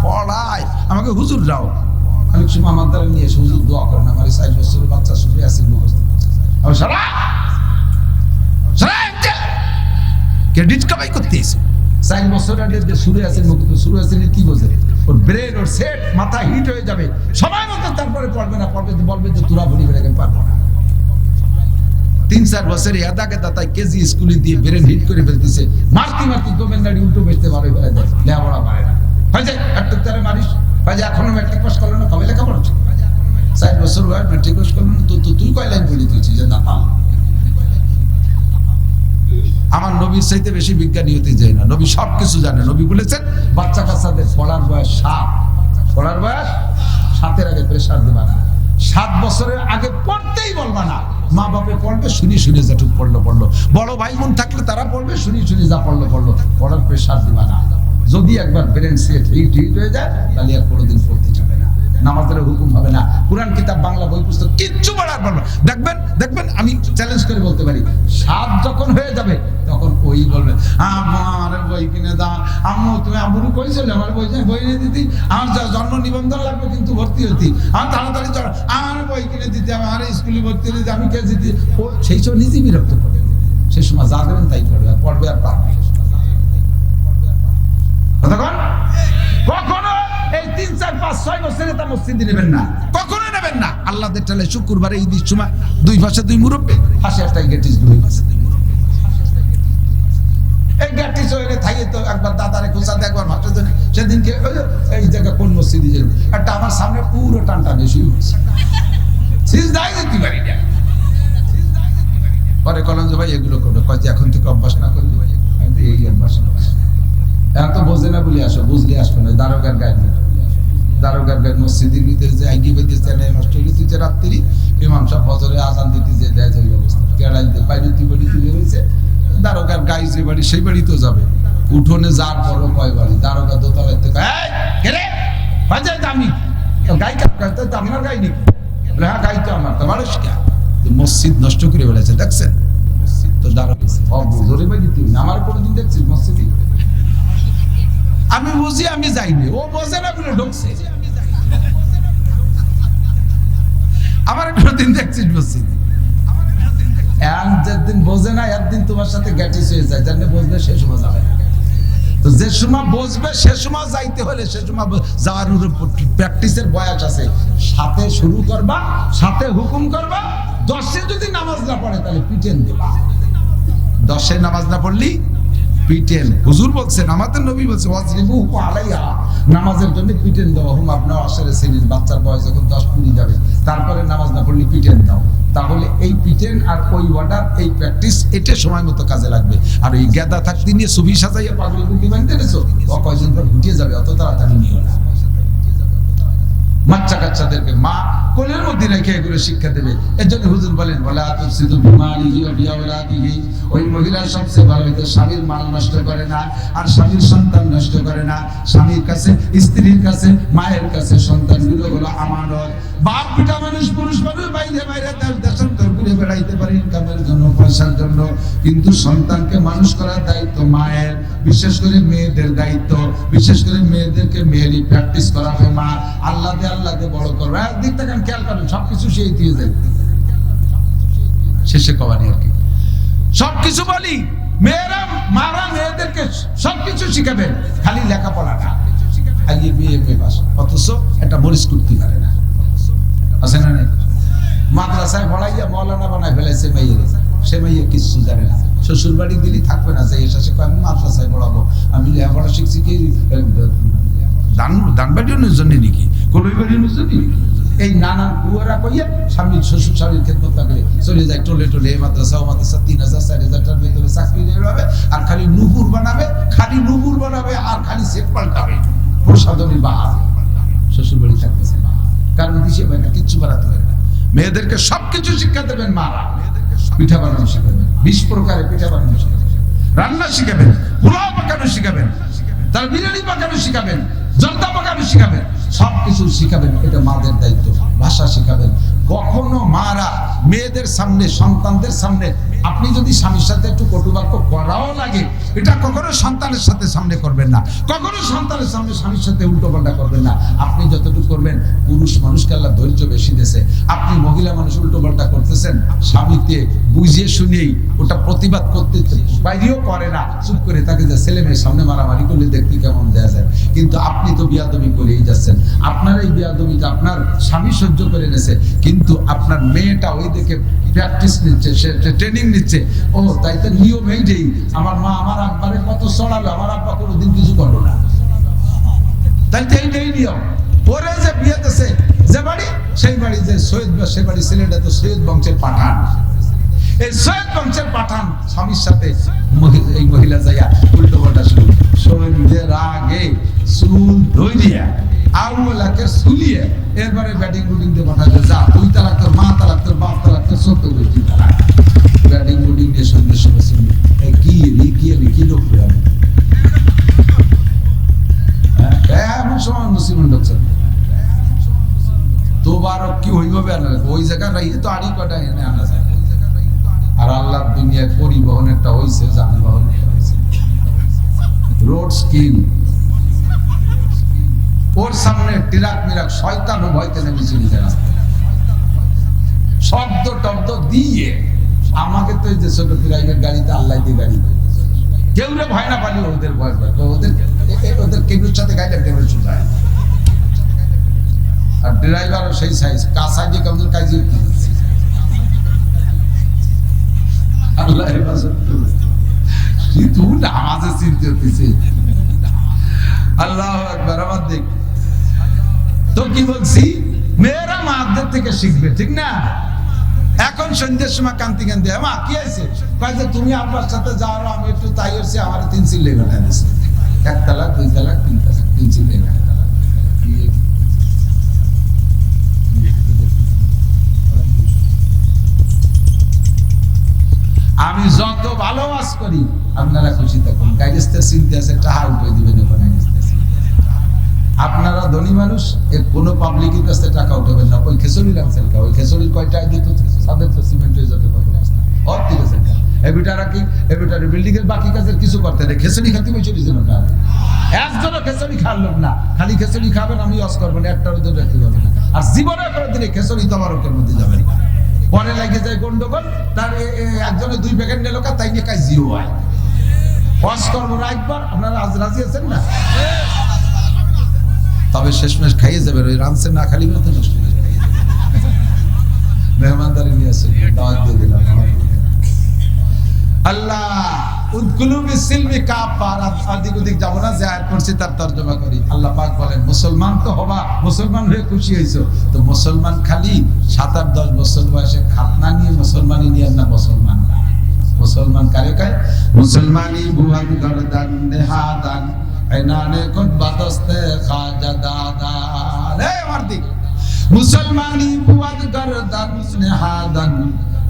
পড়ায়। আমাকে হুজুর রাও অনেক সময় আমার দ্বারা নিয়ে এসে হুজুর দোয়া করেন, আমার 4 বছরের বাচ্চা শুনে আছে মুখস্থ করছে। ক্রেডিট কামাই করতে এসে 4 বছর আগে শুরু আছে কি বোঝে? ওর ব্রেন, ওর সেট, মাথা হিট হয়ে যাবে সময় মতো, তারপরে পড়বে না, বলবে যে তোরা বলি বেড়ে পারবো না। 3-4 বছরে তাই কেজি স্কুলে দিয়ে ব্রেন হিট করে ফেলতেছে, মারতি গোমেন গাড়ি উল্টো বেচতে পারে, লেখাপড়া পারে না। হয় যে একটু তারা মারিস, হয় যে এখনো ম্যাট্রিক পাস করলো না, কবে লেখাপড়া? 4 বছর বয়স ম্যাট্রিক পাস করলো না, তো তুই কয় লাইন বলি তুই যে না পাও। আমার নবীর চাইতে বেশি বিজ্ঞানী হতে যায় না। নবী সবকিছু জানে। নবী বলেছেন বাচ্চা কাচ্চাদের পড়ার বয়স 7 আগে প্রেসার দেবা না। 7 বছরের আগে পড়তেই বলবা না। মা বাপে পড়বে, শুনি যেটুক পড়লো। বড় ভাই বোন থাকলে তারা পড়বে, শুনি যা পড়লো। পড়ার প্রেসার দিবা না। যদি একবার ব্রেন সেট হিট হয়ে যায়, তাহলে আর কোনোদিন পড়তে যাবে না, নামাজের হুকুম হবে না। কুরআন কিতাব, বাংলা বই পুস্তক কিচ্ছু পড়ার বলবো। দেখবেন আমি চ্যালেঞ্জ করে বলতে পারি, 7 যখন হয়ে যাবে তখন ওই বলবে আমার বই কিনে দাও। আম্মু তুমি আম্মুরু কইছিলে আমার বই নিয়ে দিতি, আমার জন্ম নিবন্ধন লাগবে কিন্তু ভর্তি হতি, আমার তাড়াতাড়ি চল, আমার বই কিনে দিতে, আমার স্কুলে ভর্তি হলে আমি কে দিতি। ও সেই সব নিজেই বিরক্ত করবে। সে সময় যা দেবেন তাই পড়বে আর পারবে। কখনো এই 3 4 5 6 বছরে তা মসজিদে নেবেন না, কখনো নেবেন না। আল্লাহদের টালে শুক্রবারে ঈদের সময় দুই পাশে দুই মুরব্বি, পাশে একটা গেটিস দুই পাশে। এই গেটিস হইলে থাইয়ে তো একবার দাদারে খোঁচা দেয়, একবার ভাষা দেয়। সেদিনকে এই জায়গা কোন মসজিদে যাবে, একটা আমার সামনে পুরো টানটা বেশি হচ্ছে, সিজদাই দিতে পারি না। পরে কলম যে ভাই এগুলো করবে, কয় এখন থেকে অভ্যাস না করলে এই অভ্যাস এখন তো বোঝে না বলে আসো, বুঝলে আসবে না। দারোগার গায়ে দারোগার গায়ে মসজিদের ভিতরে যে আইগি বেঁধে নষ্ট হয়ে গেছে রাত্রি, ইমাম সাহেব ফজরে আজান দিতে যে দেয় ওই অবস্থা, কেড়াই দিয়ে বাইরে বাড়ি তুলে রয়েছে। দারোগার গায়ে যে বাড়ি সেই বাড়িতেও যাবে, উঠোনে যার পরও কয় বাড়ি, দারোগা দোতলার থেকে আমি গাই কাটতে আপনার গাই নাকি? হ্যাঁ গাই তো আমার, তো মানুষ কে মসজিদ নষ্ট করে ফেলেছে দেখছেন। তো দারোগা জোরে বাড়ি তুলি আমার কোনোদিন দেখছিস মসজিদে? আমি বুঝি, আমি যাইনি, ও বোঝে না বলে ঢুকছে। আমার কোনোদিন দেখছিস মসজিদে? যেদিন বোঝে না একদিন তোমার সাথে গ্যাটিস হয়ে যায়, যেন বুঝবে সে সময় যাবে না। তো যে সময় বুঝবে সে সময় যাইতে হলে সে সময় যাওয়ার প্র্যাকটিসের বয়স আছে। সাথে শুরু করবা, সাথে হুকুম করবা। 10-এ যদি নামাজ না পড়ে তাহলে পিটেন দেবা। 10-এ নামাজ না পড়লি পিটেন। হুজুর বলছেন, আমাদের নবী বলছে ওয়াজরিবুহু আলাইহা, নামাজের জন্য পিটেন দাও। হুম আপনার আশারে সিনিন, বাচ্চার বয়স যখন 10 পুরি যাবে তারপরে নামাজ না পড়লে পিটেন দাও। তাহলে এই পিটেন আর ওই ওয়ার্ডার, এই প্র্যাকটিস এটা সময় মতো কাজে লাগবে। আর ওই গেদা থাকতে নিয়ে সুবি সাজাইয়া পাগড়ি গুটি বাঁধতে এনেছো, ও কয়দিন পর ঘুটিয়ে যাবে, অত তাড়াতাড়ি নিও না। বাচ্চা কাচ্চাদেরকে মা কোলের মধ্যে রেখে এগুলো শিক্ষা দেবে। এর জন্য হুজুর বলেন, বলে আতুসিদু বিমালিহি ওয়া বিআওলাদিহি, ওই মহিলা সবচেয়ে ভালো হইতে স্বামীর মাল নষ্ট করে না, আর স্বামীর সন্তান নষ্ট করে না। স্বামীর কাছে, স্ত্রীর কাছে, মায়ের কাছে সন্তানগুলো হলো আমানত। বাপ পিতা মানুষ, পুরুষ মানুষ বাইরে বাইরে দেশান্তর ঘুরে বেড়াইতে পারে ইনকামের জন্য, পয়সার জন্য, কিন্তু সন্তানকে মানুষ করার দায়িত্ব মায়ের। বিশেষ করে মেয়েদের দায়িত্ব, বিশেষ করে মেয়েদেরকে মেয়েলি প্র্যাকটিস করাবে মা। আল্লাহ দিয়ে বড় করবে। একদিক থেকে খেয়াল করেন, সবকিছু সেই দিয়ে যায় শেষে কবানি আর কি। সবকিছু বলি, মেয়েরা মারা মেয়েদেরকে সবকিছু শিখাবেন, খালি লেখাপড়া না। আগে বিয়ে পাস, অথচ একটা মরিচ করতে পারে না, আছে না? নাই মাদ্রাসায় পড়াইয়া মৌলানা বানায় ফেলেছে মেয়ের, সে মেয়ে কিছু জানে না। শ্বশুর বাড়ি দিলি থাকবে না, যে এসে আমি মাদ্রাসায় পড়াবো, আমি লেখাপড়া শিখছি কি দান বাড়ির জন্য নাকি, কলই বাড়ির জন্য নাকি? এই নানান কুয়ারা কইয়া স্বামী শ্বশুর শাড়ির খেদমত থাকলে চলে যায় টোলে টোলে মাদ্রাসা 3000 4000 টাকার ভিতরে চাকরি হবে, আর খালি নুপুর বানাবে, আর খালি সেট পাল্টাবে, প্রসাদনী বাহার। শ্বশুর বাড়ি থাকতেছে কারণ দিশে ভাইটা কিচ্ছু বাড়াতে পারে না। মেয়েদেরকে সবকিছু শিক্ষা দেবেন মারা। পিঠা বানানো শিখাবেন, 20 প্রকারের পিঠা বানানো শিখাবেন, রান্না শিখাবেন, পোলাও পাকানো শিখাবেন, তার বিরিয়ানি পাকানো শিখাবেন, জর্দা পাকানো শিখাবেন, সবকিছু শিখাবেন। এটা মাদের দায়িত্ব। ভাষা শিখাবেন। কখনো মারা মেয়েদের সামনে, সন্তানদের সামনে, আপনি যদি স্বামীর সাথে একটু কটুবাক্য করাও লাগে, এটা কখনো সন্তানের সাথে সামনে করবেন না। কখনো সন্তানের সামনে স্বামীর সাথে উল্টোপাল্টা করবেন না। আপনি যতটুকু করবেন, পুরুষ মানুষকে আল্লাহ ধৈর্য বেশি দিয়েছে। আপনি মহিলা মানুষ উল্টোপাল্টা করতেছেন, স্বামীকে বুঝিয়ে শুনেই ওটা প্রতিবাদ করতে বাইরেও করে না, চুপ করে তাকে যে ছেলে মেয়ের সামনে মারামারি করলে দেখতে কেমন দেয়া যায়। কিন্তু আপনি তো বিয়াদবি করেই যাচ্ছেন। আপনার এই বিয়াদবিটা আপনার স্বামী সহ্য করে নিয়েছে, কিন্তু আপনার মেয়েটা ওই দেখে প্র্যাকটিস নিচ্ছে, সে ট্রেনিং নিচ্ছে। ও তাই তো নিয়ম এইটাই, আমার মা আমার আব্বারে কত চড়ালো, আমার আব্বা কোনোদিন কিছু করলো না, তাই তো এইটাই নিয়ম। পরে যে বিয়ে দিয়েছে যে বাড়ি, সেই বাড়ি যে সৈয়দ, সে বাড়ি ছেলেটা তো সৈয়দ বংশের পাঠান। এই সৈয়দ বংশের পাঠান স্বামীর সাথে এই মহিলা যাইয়া উল্টো পাল্টা শুরু, সৈয়দের আগে চুল ধইয়া আউলাকে সুলিয়ে এরপরে ব্যাটিং বুটিং দিয়ে পাঠাবে, যা 2 তালাক তোর মা তালাক, তোর বাপ তালাক, তোর 14 গোষ্ঠী তালাক। ব্যাটিং বুটিং দিয়ে সঙ্গে সঙ্গে শুনবে কি লোক এমন সময় মুসিবন ঢুকছে। তোবারক কি হইবে আনা, ওই জায়গায় রাইতে তো আড়ি কটা এনে আনা যায়। আর আল্লাহর দুনিয়ায় পরিবহনেরটা হইছে, যানবাহন রোড স্কিম। ওর সামনে টিরাক মিরাক শয়তান ভয়তে নেমেছিল, শব্দ টব্দ দিয়ে। আমাকে তো যে ছোট প্রাইভেট গাড়িতে আল্লাহ দিয়ে গাড়ি, কেউ ভয় না পালি ওদের ভয় পায়, ওদের কেবুর সাথে গাড়িটা কেবল শুধায়। আর ড্রাইভারও সেই সাইজ কাঁচা দিয়ে কেমন কাজে আল্লাহ হেফাজত করুন। কিন্তু নামাজে চিনতে হতেছে আল্লাহু আকবার। আমার দেখ তো কি বলছি, মেয়েরা মাদের থেকে শিখবে, ঠিক না? এখন সন্ধ্যের সময় কান্তি কান্তি মা কি আছে, যে তুমি আপনার সাথে যাও, আমি একটু তাই হচ্ছে আমার 3 চিল্লে বানাই দিচ্ছে, 1 তালাক 2 তালাক 3 তালাক 3 চিল্লে বানাই। আমি যত ভালো ওয়াজ করি আপনারা খুশি থাকুন, গাইজেস্তের চিন্তা আছে টাকা উঠে দিবেন। আপনারা ধনী মানুষ, কোনো পাবলিকের কাছে টাকা উঠাবেন না। ওই খেসড়ি রাখছেন কা, ওই খেসড়ির কয়টা দিত সাদের তো সিমেন্ট হয়ে যেতে পারে অত দিয়েছে এবিটারা কি এবিটার বিল্ডিং এর বাকি কাজের কিছু করতে নেই, খেসড়ি খাতি বসে দিয়েছেন ওটা। একজনও খেসড়ি খাওয়ার লোক না, খালি খেসড়ি খাবেন আমি ওয়াজ করবো না, একটা ওদের রাখতে পারবেন না। আর জীবনে করে দিলে খেসড়ি তবারকের মধ্যে যাবেন, পরে লাগে যায় গন্ডগোল। তার একজনে 2 প্যাকেট নিল কা, তাই নিয়ে কাজ জিও হয়। ওয়াজ করবো না একবার, আপনারা আজ রাজি আছেন না? তবে শেষমেশ খাইয়ে যাবে, ওই রামসে না খালি মতো নষ্ট হয়ে যাবে। মেহমানদারি নিয়ে আসেন, দাওয়াত দিয়ে দিলাম। আল্লাহ উদকুলু বিসিলমি কাফা, আদিক ওদিক যাব না, যে আয়াত পড়ছি তার তরজমা করি। আল্লাহ পাক বলেন মুসলমান তো হবা, মুসলমান হয়ে খুশি হইছো তো। মুসলমান খালি 7-10 বছর বয়সে খাতনা নিয়ে মুসলমানি নিয়ে না, মুসলমান না। মুসলমান কারে কয়? মুসলমানি বুয়ান গরদান নেহাদান এনানে কোন বাদস্তে খাজা দাদা রে মারদি। মুসলমানি বুয়ান গরদান নেহাদান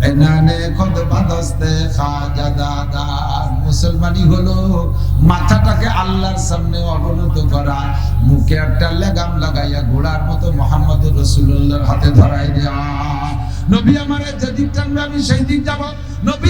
এনানে কোন বাদস্তে খাজা দাদা। মুসলমানি হলো মাথাটাকে আল্লাহর সামনে অবনত করা, মুখে একটা লাগাম লাগাইয়া ঘোড়ার মতো মুহাম্মদুর রাসূলুল্লাহর হাতে ধরাই দেয়া। নবী আমারে যেদিক টানবে আমি সেই দিক যাব। নবী